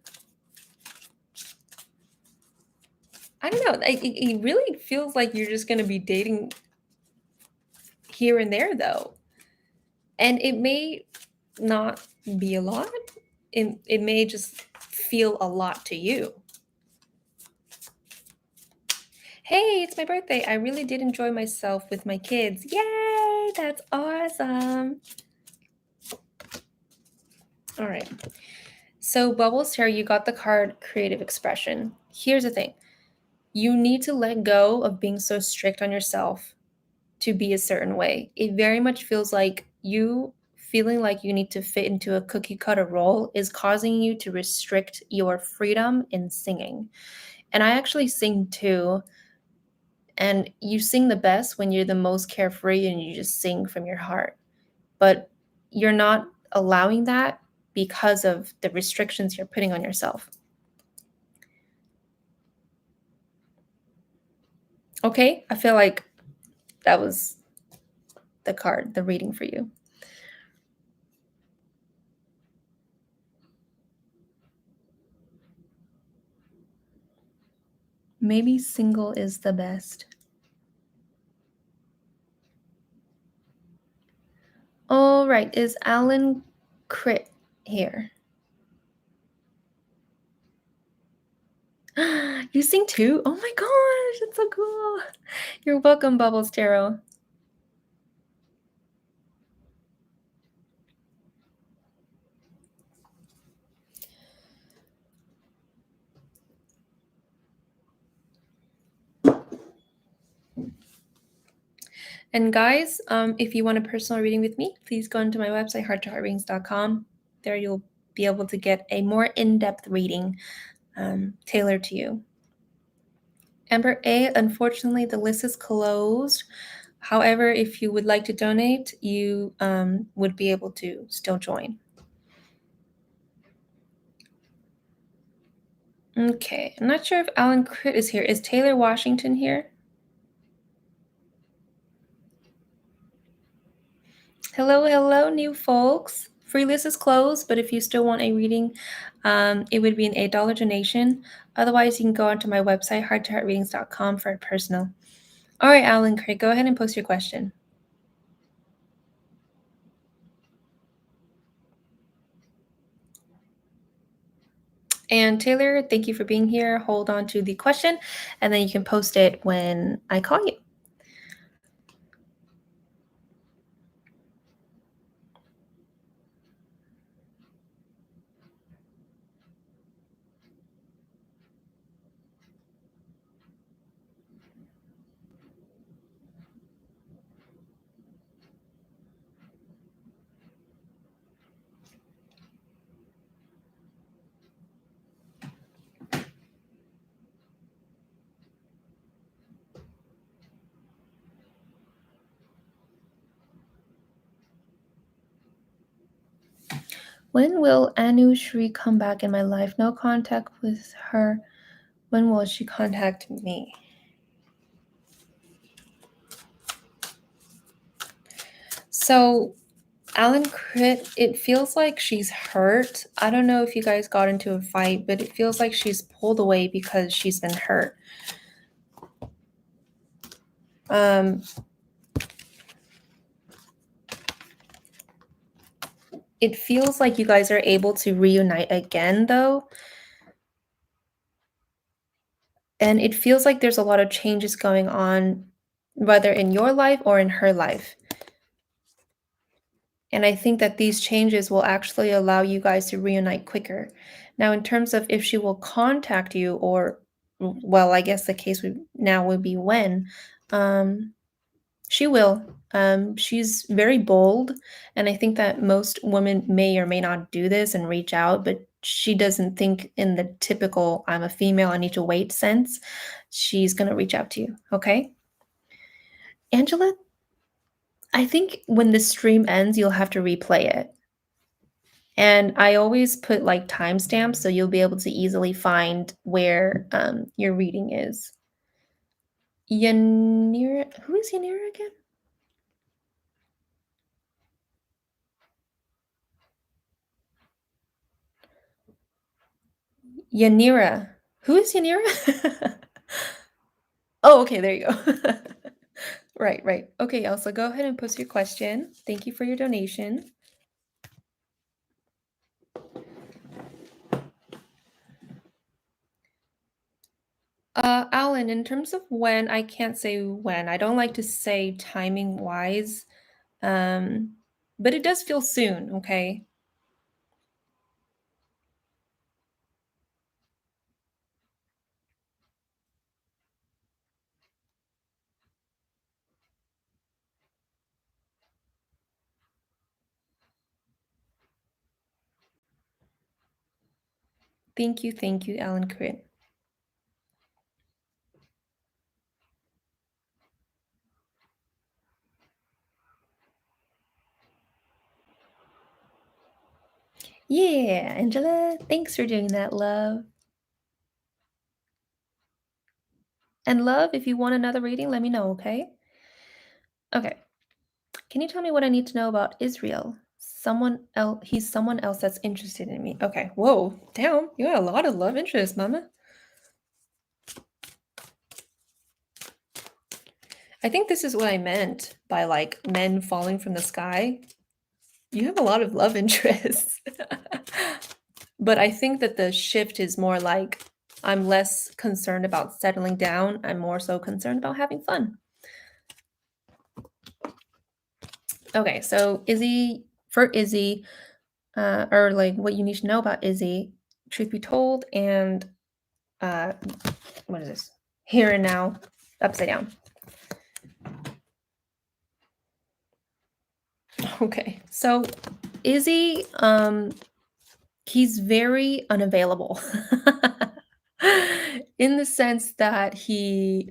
don't know. It really feels like you're just going to be dating here and there, though. And it may not be a lot. It may just feel a lot to you. Hey, it's my birthday. I really did enjoy myself with my kids. Yay! That's awesome. All right. So, Bubbles here, you got the card creative expression. Here's the thing you need to let go of being so strict on yourself to be a certain way. It very much feels like you feeling like you need to fit into a cookie cutter role is causing you to restrict your freedom in singing. And I actually sing too. And you sing the best when you're the most carefree and you just sing from your heart. But you're not allowing that because of the restrictions you're putting on yourself. Okay, I feel like that was the card, the reading for you. Maybe single is the best. All right, is Alan Crit here? You sing too? Oh my gosh, that's so cool. You're welcome, Bubbles Tarot. And guys, if you want a personal reading with me, please go into my website, hearttoheartreadings.com. There you'll be able to get a more in-depth reading tailored to you. Amber A, unfortunately, the list is closed. However, if you would like to donate, you would be able to still join. Okay, I'm not sure if Alan Crit is here. Is Tayler Washington here? Hello, hello, new folks. Free list is closed, but if you still want a reading, it would be an $8 donation. Otherwise, you can go onto my website, hearttoheartreadings.com, for a personal. All right, Alan Craig, go ahead and post your question. And Taylor, thank you for being here. Hold on to the question, and then you can post it when I call you. When will Anushri come back in my life? No contact with her. When will she contact me? So, Alan Crit, it feels like she's hurt. I don't know if you guys got into a fight, but it feels like she's pulled away because she's been hurt. Um, it feels like you guys are able to reunite again, though. And it feels like there's a lot of changes going on, whether in your life or in her life. And I think that these changes will actually allow you guys to reunite quicker. Now, in terms of if she will contact you, or, well, I guess the case now would be when, she will. She's very bold, and I think that most women may or may not do this and reach out, but she doesn't think in the typical "I'm a female, I need to wait" sense. She's gonna reach out to you, okay? Angela, I think when the stream ends, you'll have to replay it. And I always put like timestamps so you'll be able to easily find where your reading is. Yanira, who is Yanira again? Yanira. Who is Yanira? Oh, okay, there you go. Right, right. Okay, Elsa, go ahead and post your question. Thank you for your donation. Alan, in terms of when, I can't say when. I don't like to say timing wise, but it does feel soon, okay? Thank you, Alan Crit. Yeah, Angela, thanks for doing that, love. And love, if you want another reading, let me know, okay? Okay. Can you tell me what I need to know about Israel? Someone else, he's someone else that's interested in me. Okay. Whoa, damn, you got a lot of love interest, mama. I think this is what I meant by like men falling from the sky. You have a lot of love interests. But I think that the shift is more like I'm less concerned about settling down. I'm more so concerned about having fun. Okay, so Izzy, or like what you need to know about Izzy, truth be told, and uh, what is this? Here and now, upside down. Okay, so Izzy, he's very unavailable in the sense that he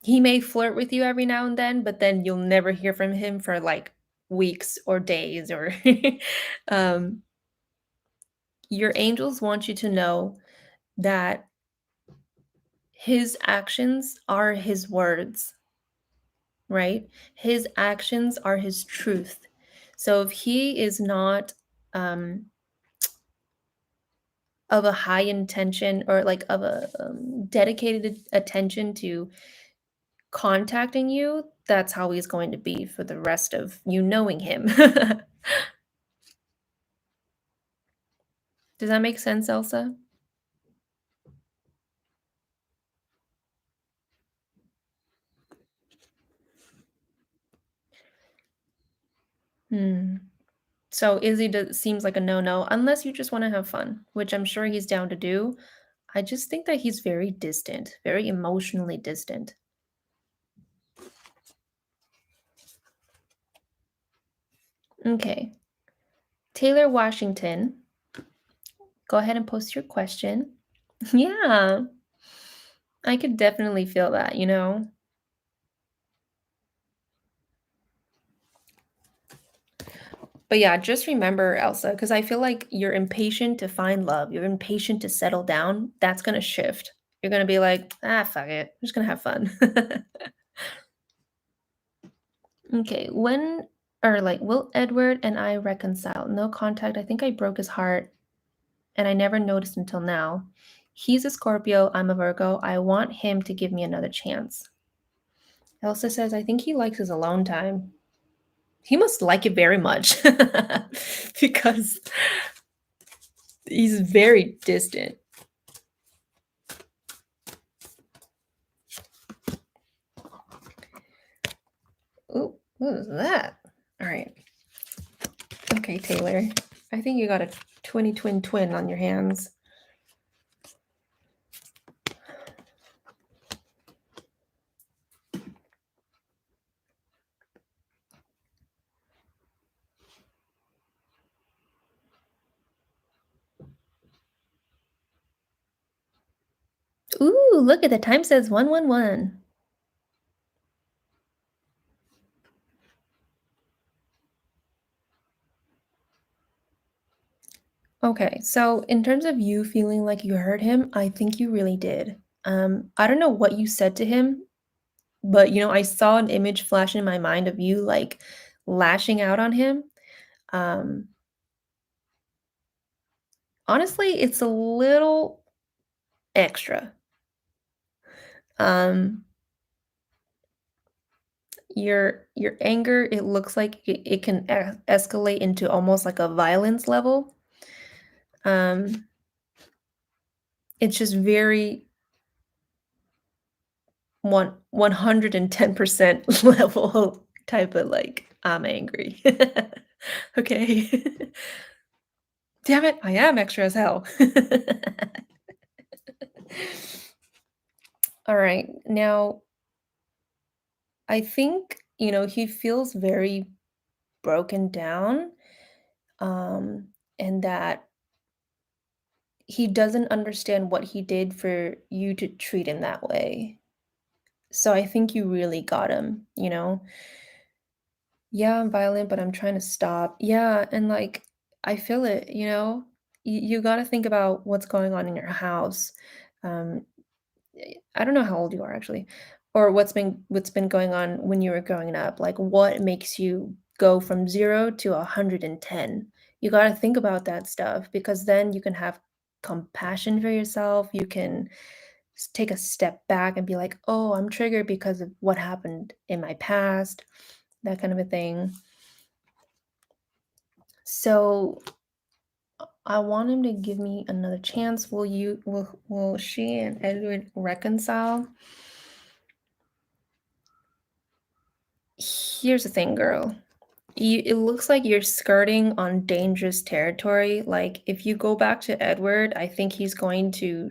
may flirt with you every now and then, but then you'll never hear from him for like weeks or days or um, your angels want you to know that his actions are his words, right? His actions are his truth. So if he is not um, of a high intention or like of a dedicated attention to contacting you, that's how he's going to be for the rest of you knowing him. Does that make sense, Elsa? Hmm. So Izzy seems like a no-no unless you just want to have fun, which I'm sure he's down to do. I just think that he's very distant, very emotionally distant. Okay. Tayler Washington, go ahead and post your question. Yeah, I could definitely feel that, you know? But yeah, just remember, Elsa, because I feel like you're impatient to find love. You're impatient to settle down. That's gonna shift. You're gonna be like, ah, fuck it. I'm just gonna have fun. Okay, when or like, will Edward and I reconcile? No contact. I think I broke his heart and I never noticed until now. He's a Scorpio. I'm a Virgo. I want him to give me another chance. Elsa says, I think he likes his alone time. He must like it very much because he's very distant. Ooh, what is that? All right. Okay, Taylor. I think you got a twin on your hands. Ooh, look at the time says 111. Okay, so in terms of you feeling like you hurt him, I think you really did. I don't know what you said to him, but I saw an image flash in my mind of you like lashing out on him. Um, Honestly, it's a little extra. Um, your anger, it looks like it can escalate into almost like a violence level. Um, it's just very 110% level type of like, I'm angry. Okay. Damn it, I am extra as hell. All right. Now, I think, he feels very broken down, and that he doesn't understand what he did for you to treat him that way. So I think you really got him. Yeah, I'm violent, but I'm trying to stop. Yeah, and like I feel it. You got to think about what's going on in your house. Um I don't know how old you are actually, or what's been going on when you were growing up. Like what makes you go from 0 to 110? You got to think about that stuff because then you can have compassion for yourself. You can take a step back and be like, "Oh, I'm triggered because of what happened in my past." That kind of a thing. So I want him to give me another chance. Will she and Edward reconcile? Here's the thing, girl. It looks like you're skirting on dangerous territory. Like, if you go back to Edward, I think he's going to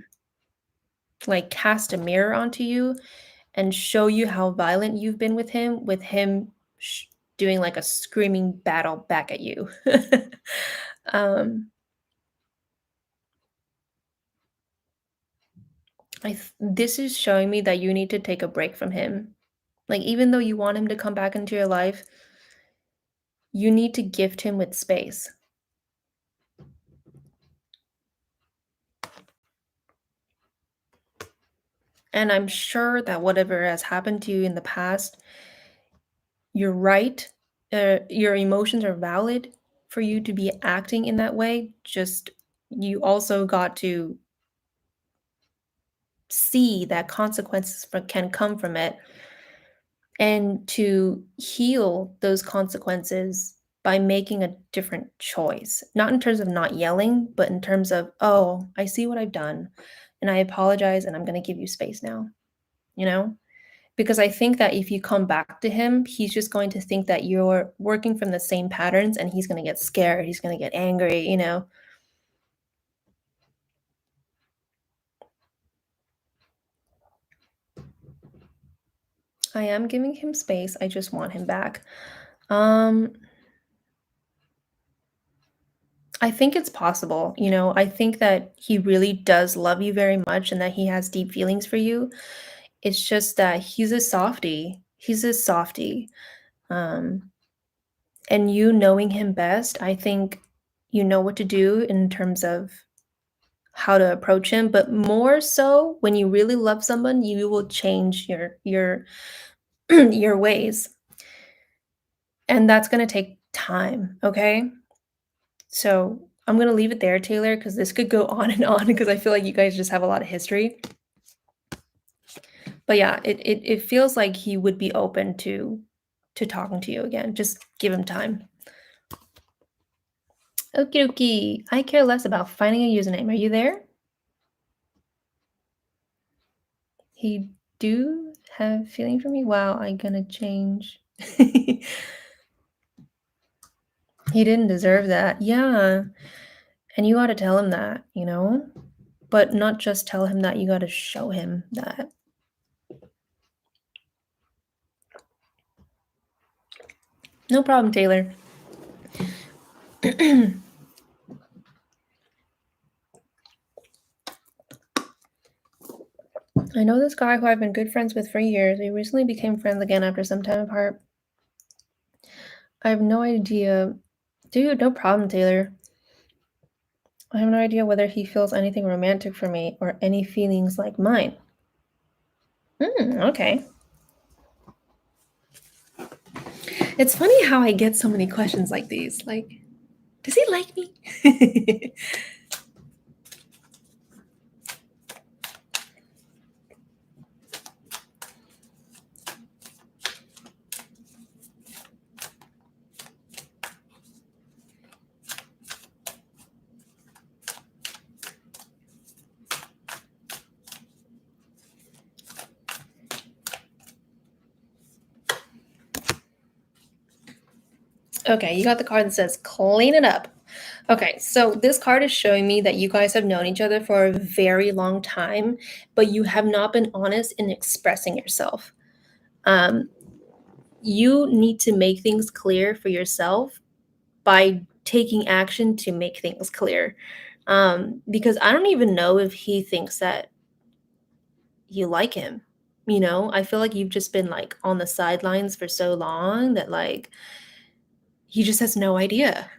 like cast a mirror onto you and show you how violent you've been with him doing like a screaming battle back at you. um, this is showing me that you need to take a break from him. Like, even though you want him to come back into your life, you need to gift him with space. And I'm sure that whatever has happened to you in the past, you're right. Your emotions are valid for you to be acting in that way. Just you also got to see that consequences can come from it and to heal those consequences by making a different choice. Not in terms of not yelling, but in terms of, oh, I see what I've done and I apologize and I'm going to give you space now, you know? Because I think that if you come back to him, he's just going to think that you're working from the same patterns and he's going to get scared. He's going to get angry. I am giving him space. I just want him back. Um, I think it's possible. I think that he really does love you very much and that he has deep feelings for you. It's just that he's a softie. He's a softie. Um, And you knowing him best, I think you know what to do in terms of how to approach him, but more so when you really love someone, you will change your your ways. And that's gonna take time, okay? So, I'm gonna leave it there, Taylor, because this could go on and on because I feel like you guys just have a lot of history. But yeah, it feels like he would be open to talking to you again. Just give him time. Okie dokie. I care less about finding a username. Are you there? He do have feeling for me? Wow, I gonna change. He didn't deserve that. Yeah. And you gotta tell him that, you know? But not just tell him that, you gotta show him that. No problem, Taylor. I know this guy who I've been good friends with for years. We recently became friends again after some time apart. I have no idea. Dude, no problem, Taylor. I have no idea whether he feels anything romantic for me or any feelings like mine. Okay. It's funny how I get so many questions like these. Like, does he like me? Okay, you got the card that says clean it up. Okay, so this card is showing me that you guys have known each other for a very long time, but you have not been honest in expressing yourself. Um, you need to make things clear for yourself by taking action to make things clear. Because I don't even know if he thinks that you like him. You know, I feel like you've just been like on the sidelines for so long that like he just has no idea.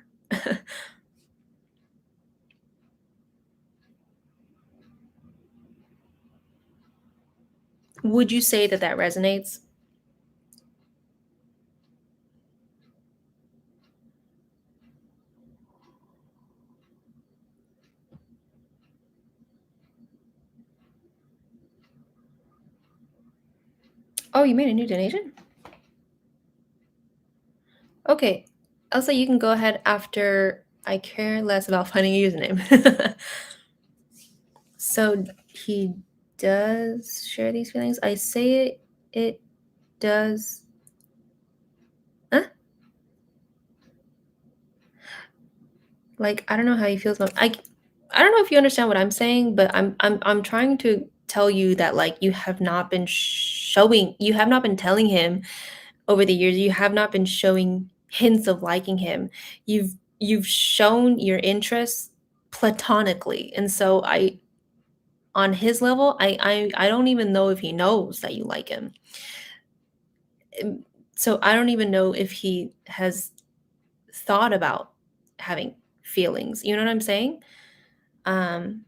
Would you say that that resonates? Oh, you made a new donation? Okay. Elsa, you can go ahead after I care less about finding a username. So he does share these feelings. I say it does. Huh? Like I don't know how he feels about I don't know if you understand what I'm saying, but I'm trying to tell you that like you have not been telling him over the years, you have not been showing hints of liking him. You've shown your interest platonically. And so I on his level, I don't even know if he knows that you like him. So I don't even know if he has thought about having feelings. You know what I'm saying? Um,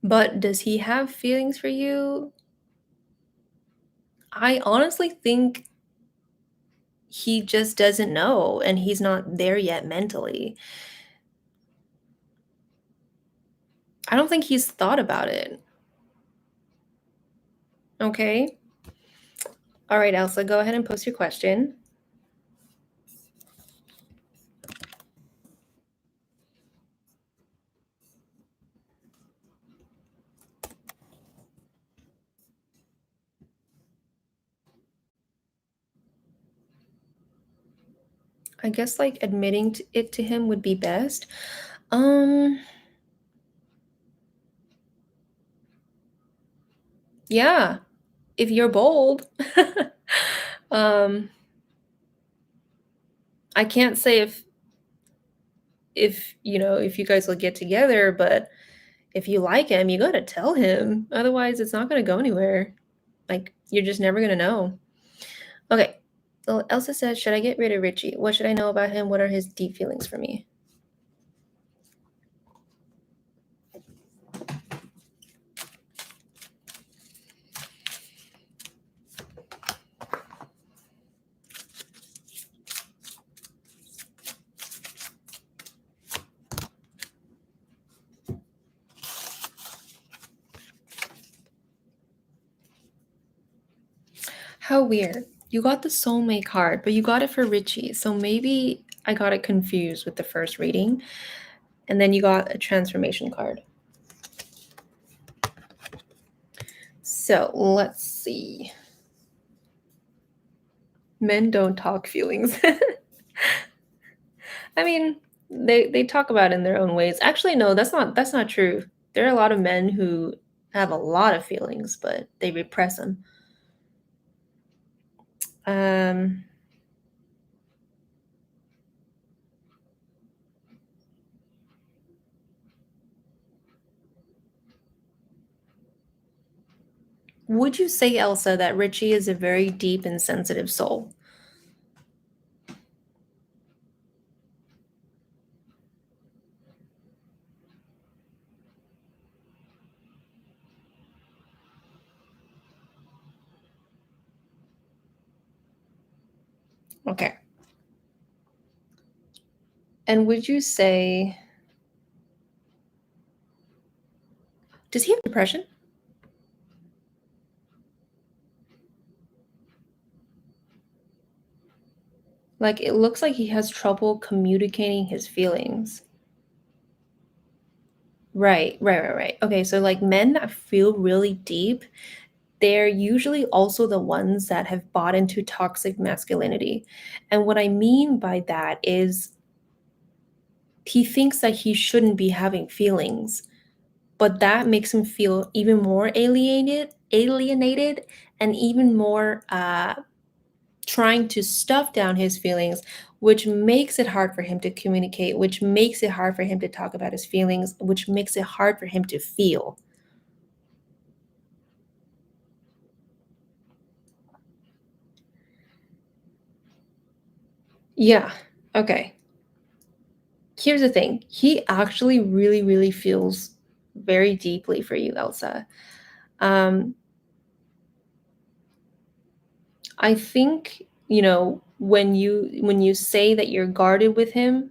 but does he have feelings for you? I honestly think he just doesn't know and he's not there yet mentally. I don't think he's thought about it. Okay. All right, Elsa, go ahead and post your question. I guess like admitting it to him would be best. Um, yeah, if you're bold. um, I can't say if you know if you guys will get together, but if you like him, you gotta tell him. Otherwise, it's not gonna go anywhere. Like you're just never gonna know. Okay. Elsa says, should I get rid of Richie? What should I know about him? What are his deep feelings for me? How weird. You got the soulmate card, but you got it for Richie. So maybe I got it confused with the first reading. And then you got a transformation card. So let's see. Men don't talk feelings. I mean, they talk about it in their own ways. Actually, no, that's not true. There are a lot of men who have a lot of feelings, but they repress them. Um, would you say, Elsa, that Richie is a very deep and sensitive soul? Okay. And would you say, does he have depression? Like, it looks like he has trouble communicating his feelings. Right. Okay, so like men that feel really deep, they're usually also the ones that have bought into toxic masculinity. And what I mean by that is he thinks that he shouldn't be having feelings, but that makes him feel even more alienated, and even more trying to stuff down his feelings, which makes it hard for him to communicate, which makes it hard for him to talk about his feelings, which makes it hard for him to feel. Yeah. Okay. Here's the thing. He actually really feels very deeply for you, Elsa. Um, I think, when you say that you're guarded with him,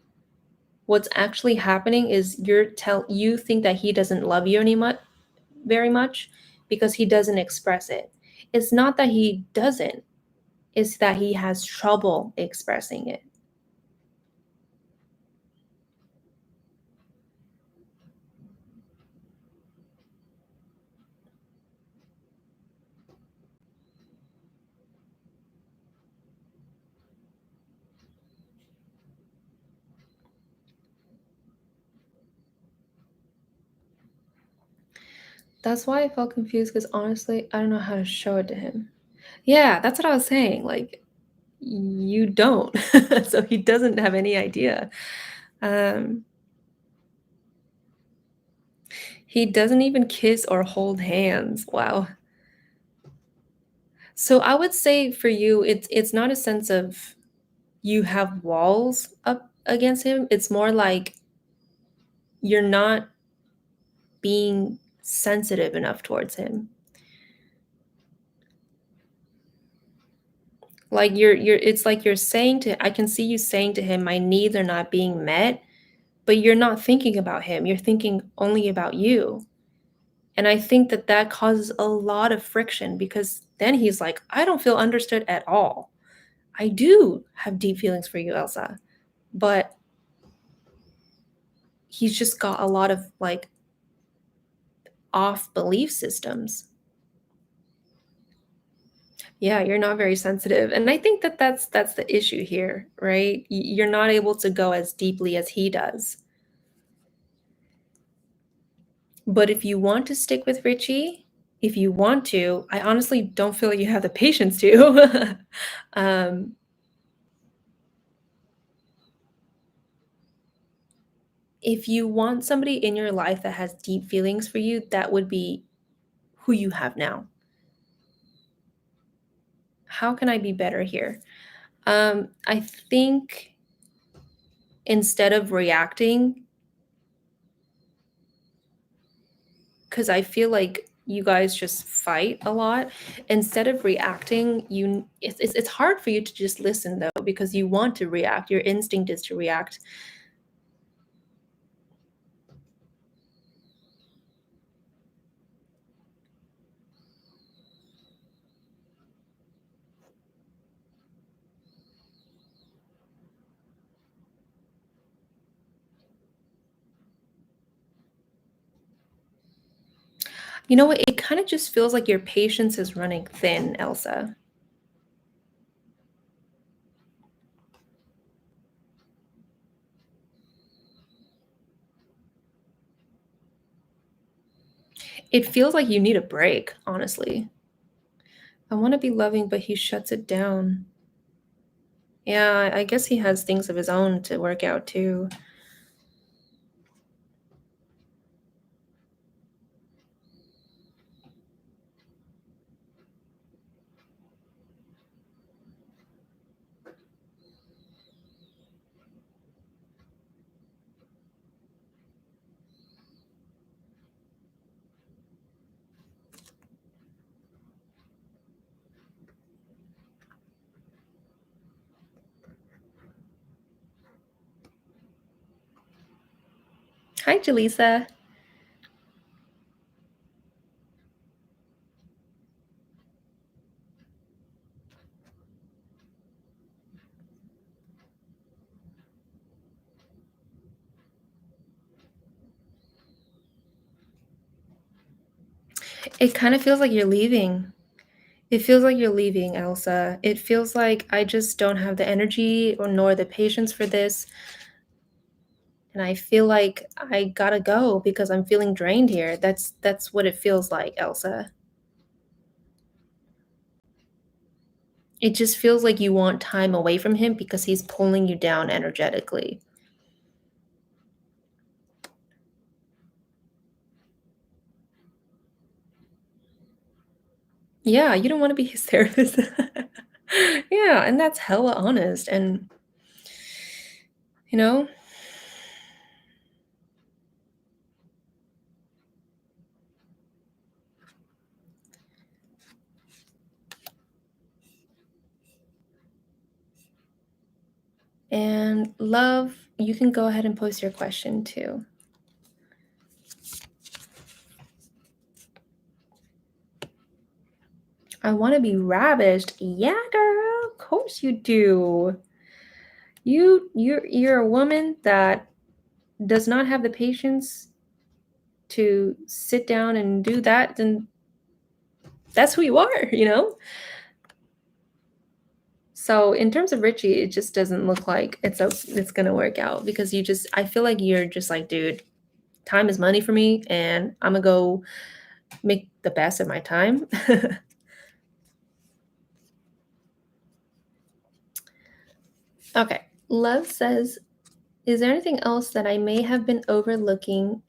what's actually happening is you think that he doesn't love you very much because he doesn't express it. It's not that he doesn't, it's that he has trouble expressing it. That's why I felt confused because honestly, I don't know how to show it to him. Yeah, that's what I was saying. Like, you don't. So he doesn't have any idea. Um, he doesn't even kiss or hold hands. Wow. So I would say for you, it's not a sense of you have walls up against him. It's more like you're not being sensitive enough towards him. Like it's like you're saying to I can see you saying to him, my needs are not being met, but you're not thinking about him. You're thinking only about you. And I think that that causes a lot of friction because then he's like, I don't feel understood at all. I do have deep feelings for you, Elsa, but he's just got a lot of like off belief systems. Yeah, you're not very sensitive. And I think that that's the issue here, right? You're not able to go as deeply as he does. But if you want to stick with Richie, if you want to, I honestly don't feel like you have the patience to. um, if you want somebody in your life that has deep feelings for you, that would be who you have now. How can I be better here? I think instead of reacting, because I feel like you guys just fight a lot. Instead of reacting, it's hard for you to just listen though, because you want to react. Your instinct is to react. You know what? It kind of just feels like your patience is running thin, Elsa. It feels like you need a break, honestly. I want to be loving, but he shuts it down. Yeah, I guess he has things of his own to work out too. Hi, Jaleesa. It kind of feels like you're leaving. It feels like you're leaving, Elsa. It feels like I just don't have the energy or nor the patience for this. And I feel like I gotta go because I'm feeling drained here. That's what it feels like, Elsa. It just feels like you want time away from him because he's pulling you down energetically. Yeah, you don't want to be his therapist. Yeah, and that's hella honest. And, you know, and love, you can go ahead and post your question too. I want to be ravished. Yeah, girl, of course you do. You're a woman that does not have the patience to sit down and do that, then that's who you are, you know? So in terms of Richie, it just doesn't look like it's gonna work out because I feel like you're just like, dude, time is money for me and I'm gonna go make the best of my time. Okay. Love says, is there anything else that I may have been overlooking?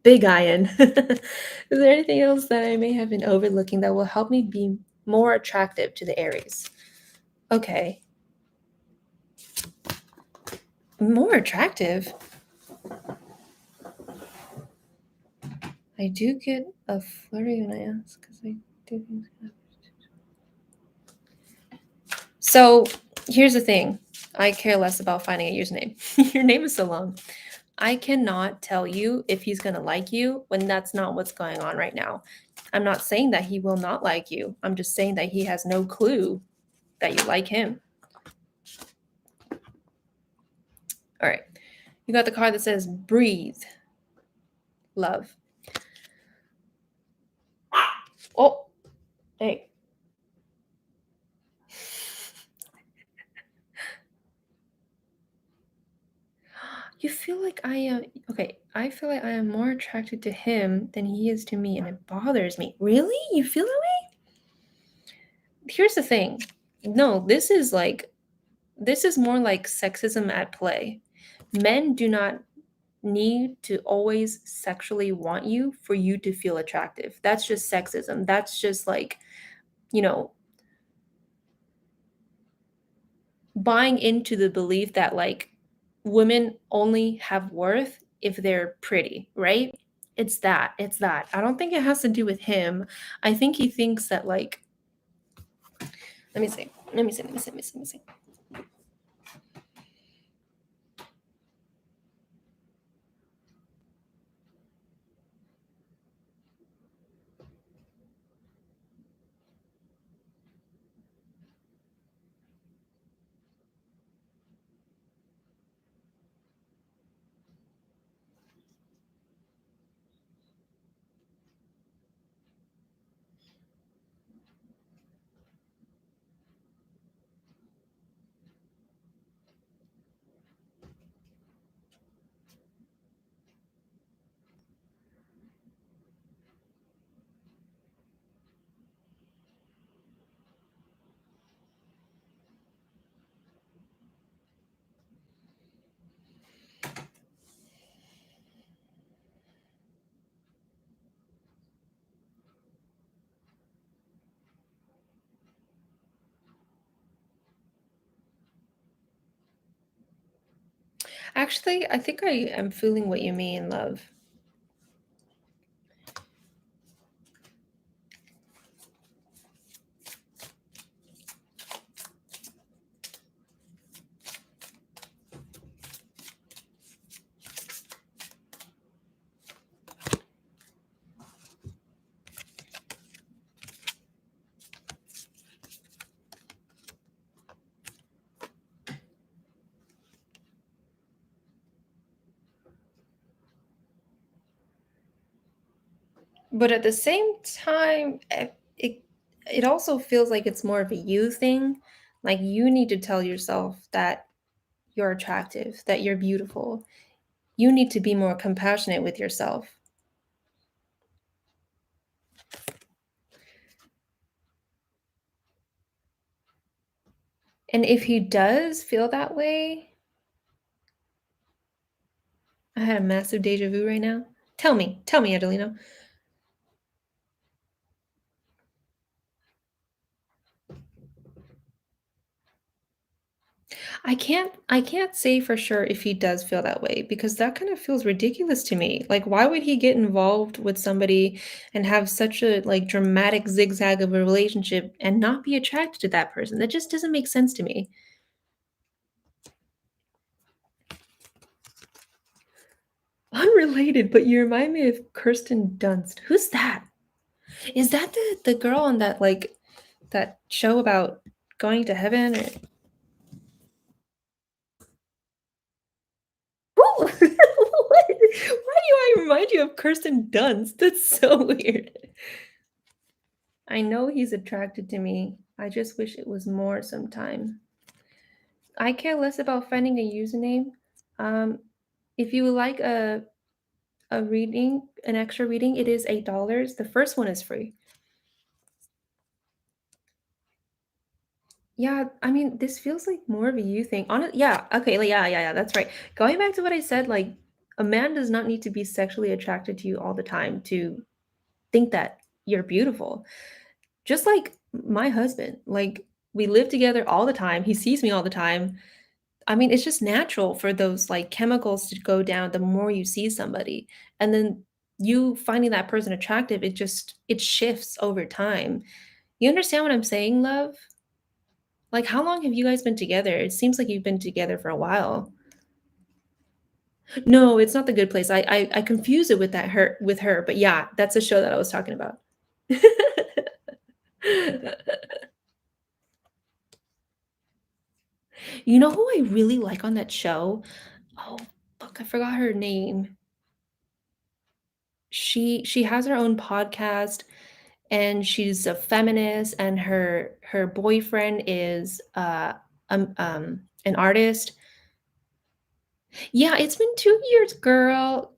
Big iron. Is there anything else that I may have been overlooking that will help me be more attractive to the Aries? Okay. More attractive? I do get a flurry when I ask because I do things. So here's the thing. I care less about finding a username. Your name is so long. I cannot tell you if he's going to like you when that's not what's going on right now. I'm not saying that he will not like you. I'm just saying that he has no clue that you like him. All right. You got the card that says breathe, love. Oh, hey. You feel like I am okay. I feel like I am more attracted to him than he is to me, and it bothers me. Really? You feel that way? Here's the thing. No, this is more like sexism at play. Men do not need to always sexually want you for you to feel attractive. That's just sexism. That's just like, you know, buying into the belief that like women only have worth if they're pretty, right? It's that. It's that. I don't think it has to do with him. I think he thinks that like let me see. Let me see. Let me see. Let me see. Let me see. Actually, I think I am feeling what you mean, love. But at the same time, it also feels like it's more of a you thing. Like you need to tell yourself that you're attractive, that you're beautiful. You need to be more compassionate with yourself. And if he does feel that way, I had a massive deja vu right now. Tell me, Adelino. I can't say for sure if he does feel that way because that kind of feels ridiculous to me. Like why would he get involved with somebody and have such a like dramatic zigzag of a relationship and not be attracted to that person? That just doesn't make sense to me. Unrelated, but you remind me of Kirsten Dunst. Who's that? Is that the girl on that like that show about going to heaven or who? What? Why do I remind you of Kirsten Dunst? That's so weird. I know he's attracted to me. I just wish it was more sometime. I care less about finding a username. Um, if you would like a reading, an extra reading, it is $8. The first one is free. Yeah, I mean, this feels like more of a you thing. Yeah, okay, like, yeah, that's right. Going back to what I said, like, a man does not need to be sexually attracted to you all the time to think that you're beautiful. Just like my husband, like, we live together all the time. He sees me all the time. I mean, it's just natural for those like chemicals to go down the more you see somebody. And then you finding that person attractive, it shifts over time. You understand what I'm saying, love? Like, how long have you guys been together? It seems like you've been together for a while. No, it's not The Good Place. I confuse it with that her with her, but yeah, that's a show that I was talking about. You know who I really like on that show? Oh, fuck, I forgot her name. She has her own podcast and she's a feminist and her boyfriend is an artist. Yeah, it's been 2 years, girl.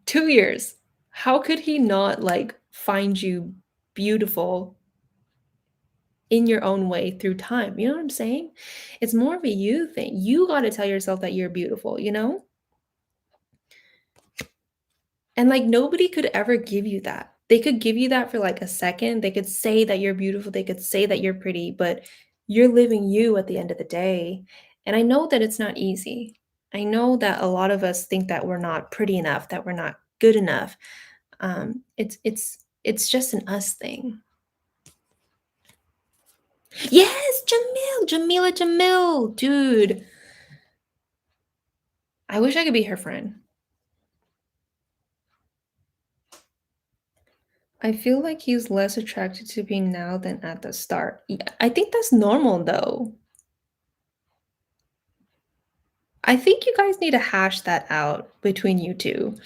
2 years. How could he not, like, find you beautiful in your own way through time? You know what I'm saying? It's more of a you thing. You gotta tell yourself that you're beautiful, you know? And, like, nobody could ever give you that. They could give you that for, like, a second. They could say that you're beautiful, they could say that you're pretty, but You're living you at the end of the day, and I know that it's not easy. I know that a lot of us think that we're not pretty enough, that we're not good enough. It's just an us thing. Yes, Jamila Jamil, dude. I wish I could be her friend. I feel like he's less attracted to me now than at the start. Yeah, I think that's normal though. I think you guys need to hash that out between you two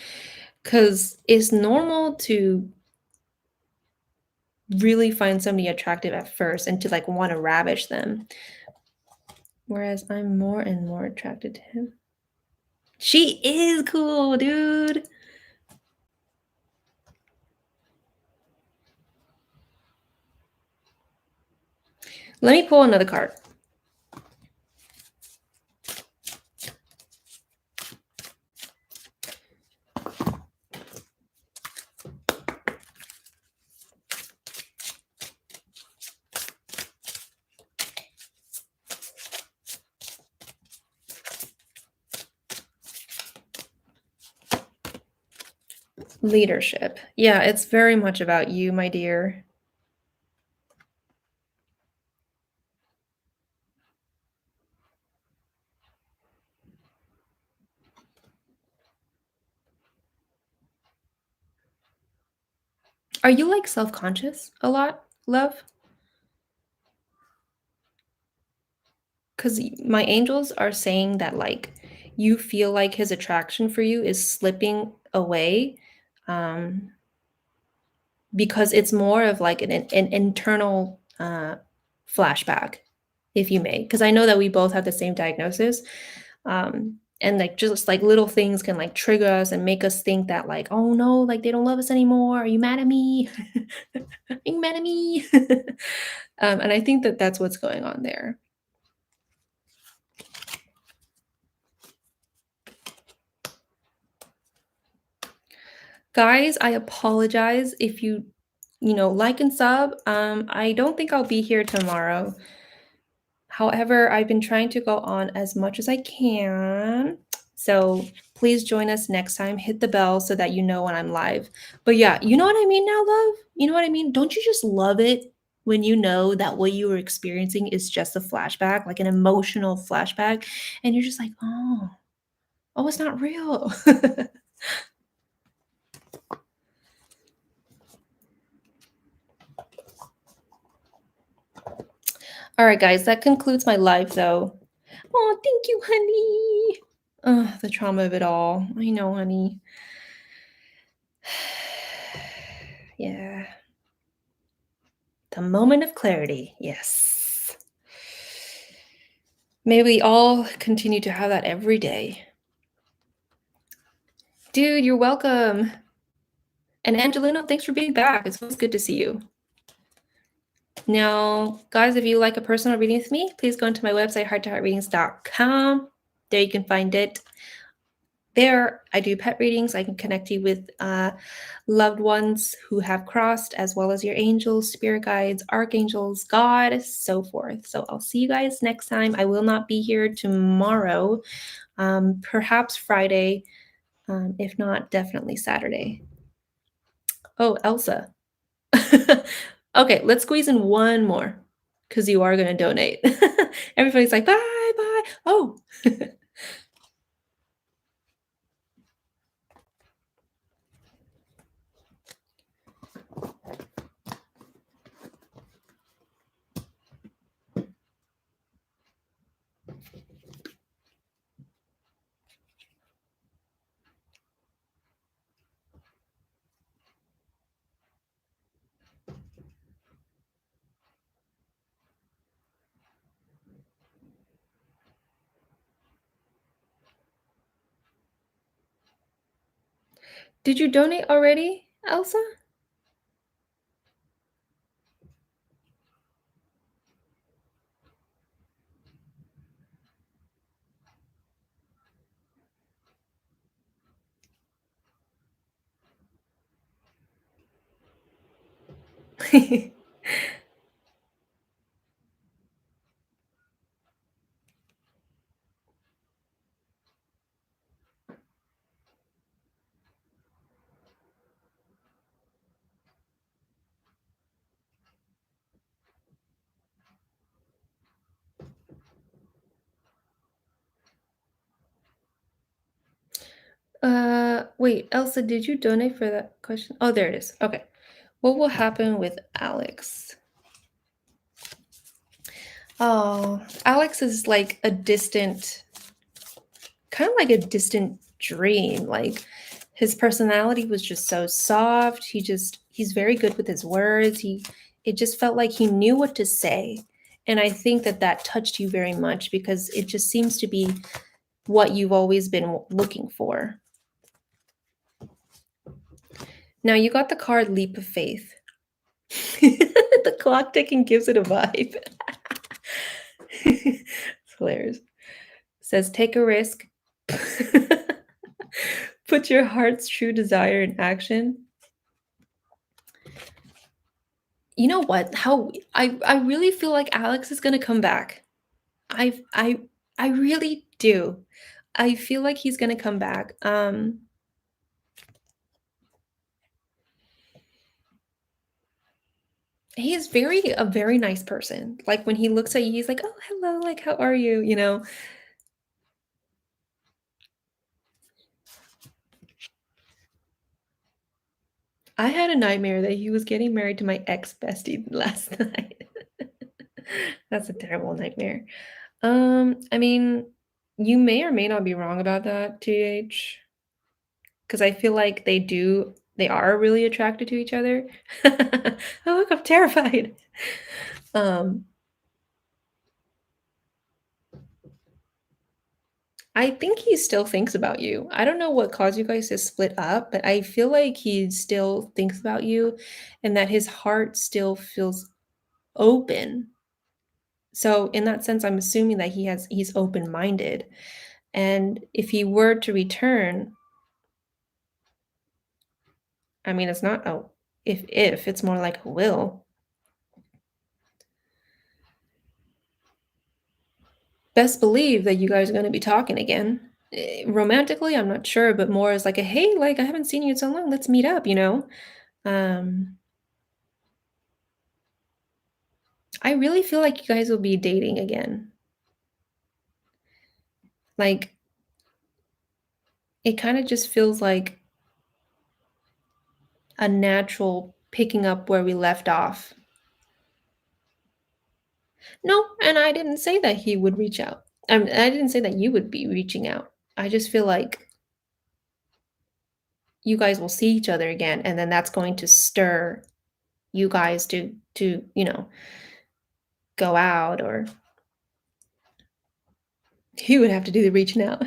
because it's normal to really find somebody attractive at first and to like want to ravish them. Whereas I'm more and more attracted to him. She is cool, dude. Let me pull another card. Leadership. Yeah, it's very much about you, my dear. Are you like self-conscious a lot, love? Because my angels are saying that like you feel like his attraction for you is slipping away, um, because it's more of like an internal flashback, if you may. Because I know that we both have the same diagnosis, and like just like little things can like trigger us and make us think that like, oh no, like they don't love us anymore. Are you mad at me? Are you mad at me? And I think that that's what's going on there. Guys, I apologize if you like and sub. I don't think I'll be here tomorrow. However, I've been trying to go on as much as I can. So please join us next time. Hit the bell so that you know when I'm live. But yeah, you know what I mean now, love? You know what I mean? Don't you just love it when you know that what you were experiencing is just a flashback, like an emotional flashback, and you're just like, oh, it's not real. All right, guys, that concludes my live though. Oh, thank you, honey. The trauma of it all. I know, honey. Yeah. The moment of clarity. Yes. May we all continue to have that every day. Dude, you're welcome. And Angelino, thanks for being back. It's always good to see you. Now, guys, if you like a personal reading with me, please go into my website, hearttoheartreadings.com. There you can find it. There, I do pet readings. I can connect you with loved ones who have crossed, as well as your angels, spirit guides, archangels, God, so forth. So I'll see you guys next time. I will not be here tomorrow, perhaps Friday, if not, definitely Saturday. Oh, Elsa. Okay, let's squeeze in one more because you are going to donate. Everybody's like, bye, bye. Oh, did you donate already, Elsa? Wait, Elsa, did you donate for that question? Oh, there it is. Okay. What will happen with Alex? Oh, Alex is like a distant, kind of like a distant dream. Like his personality was just so soft. He's very good with his words. It just felt like he knew what to say. And I think that that touched you very much because it just seems to be what you've always been looking for. Now you got the card Leap of Faith. The clock ticking gives it a vibe. It's hilarious. It says take a risk. Put your heart's true desire in action. You know what? How I really feel like Alex is gonna come back. I I I really do. I feel like he's gonna come back. He is a very nice person. Like when he looks at you, he's like, "Oh, hello, like how are you?" You know. I had a nightmare that he was getting married to my ex bestie last night. That's a terrible nightmare. I mean, you may or may not be wrong about that, TH, because I feel like they are really attracted to each other. Oh, look, I'm terrified. Um, I think he still thinks about you. I don't know what caused you guys to split up, but I feel like he still thinks about you and that his heart still feels open. So in that sense, I'm assuming that he's open-minded. And if he were to return, I mean, it's not a if, it's more like a will. Best believe that you guys are gonna be talking again. Romantically, I'm not sure, but more as like a, "Hey, like, I haven't seen you in so long, let's meet up," you know? Um, I really feel like you guys will be dating again. Like, it kinda just feels like a natural picking up where we left off. No, and I didn't say that he would reach out. I didn't say that you would be reaching out. I just feel like you guys will see each other again, and then that's going to stir you guys to, go out, or he would have to do the reaching out.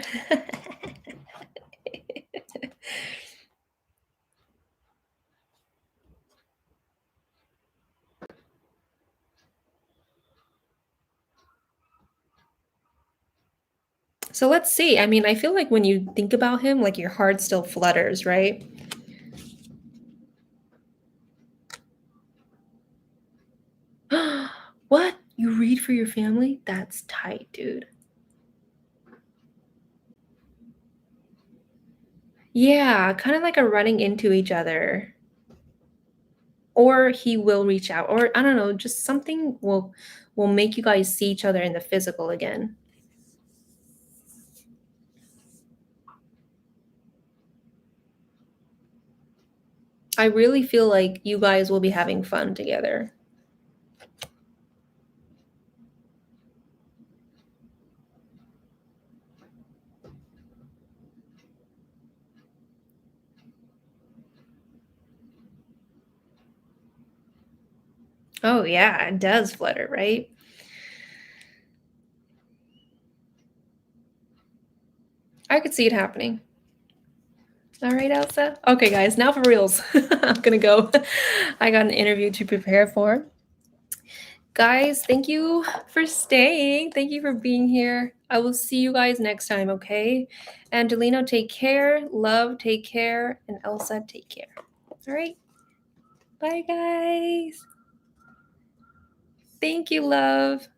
So let's see. I mean, I feel like when you think about him, like your heart still flutters, right? What? You read for your family? That's tight, dude. Yeah, kind of like a running into each other. Or he will reach out, or I don't know, just something will make you guys see each other in the physical again. I really feel like you guys will be having fun together. Oh yeah, it does flutter, right? I could see it happening. All right, Elsa. Okay, guys, now for reals. I'm gonna go. I got an interview to prepare for. Guys, thank you for staying. Thank you for being here. I will see you guys next time, okay? Angelino, take care. Love, take care. And Elsa, take care. All right. Bye, guys. Thank you, love.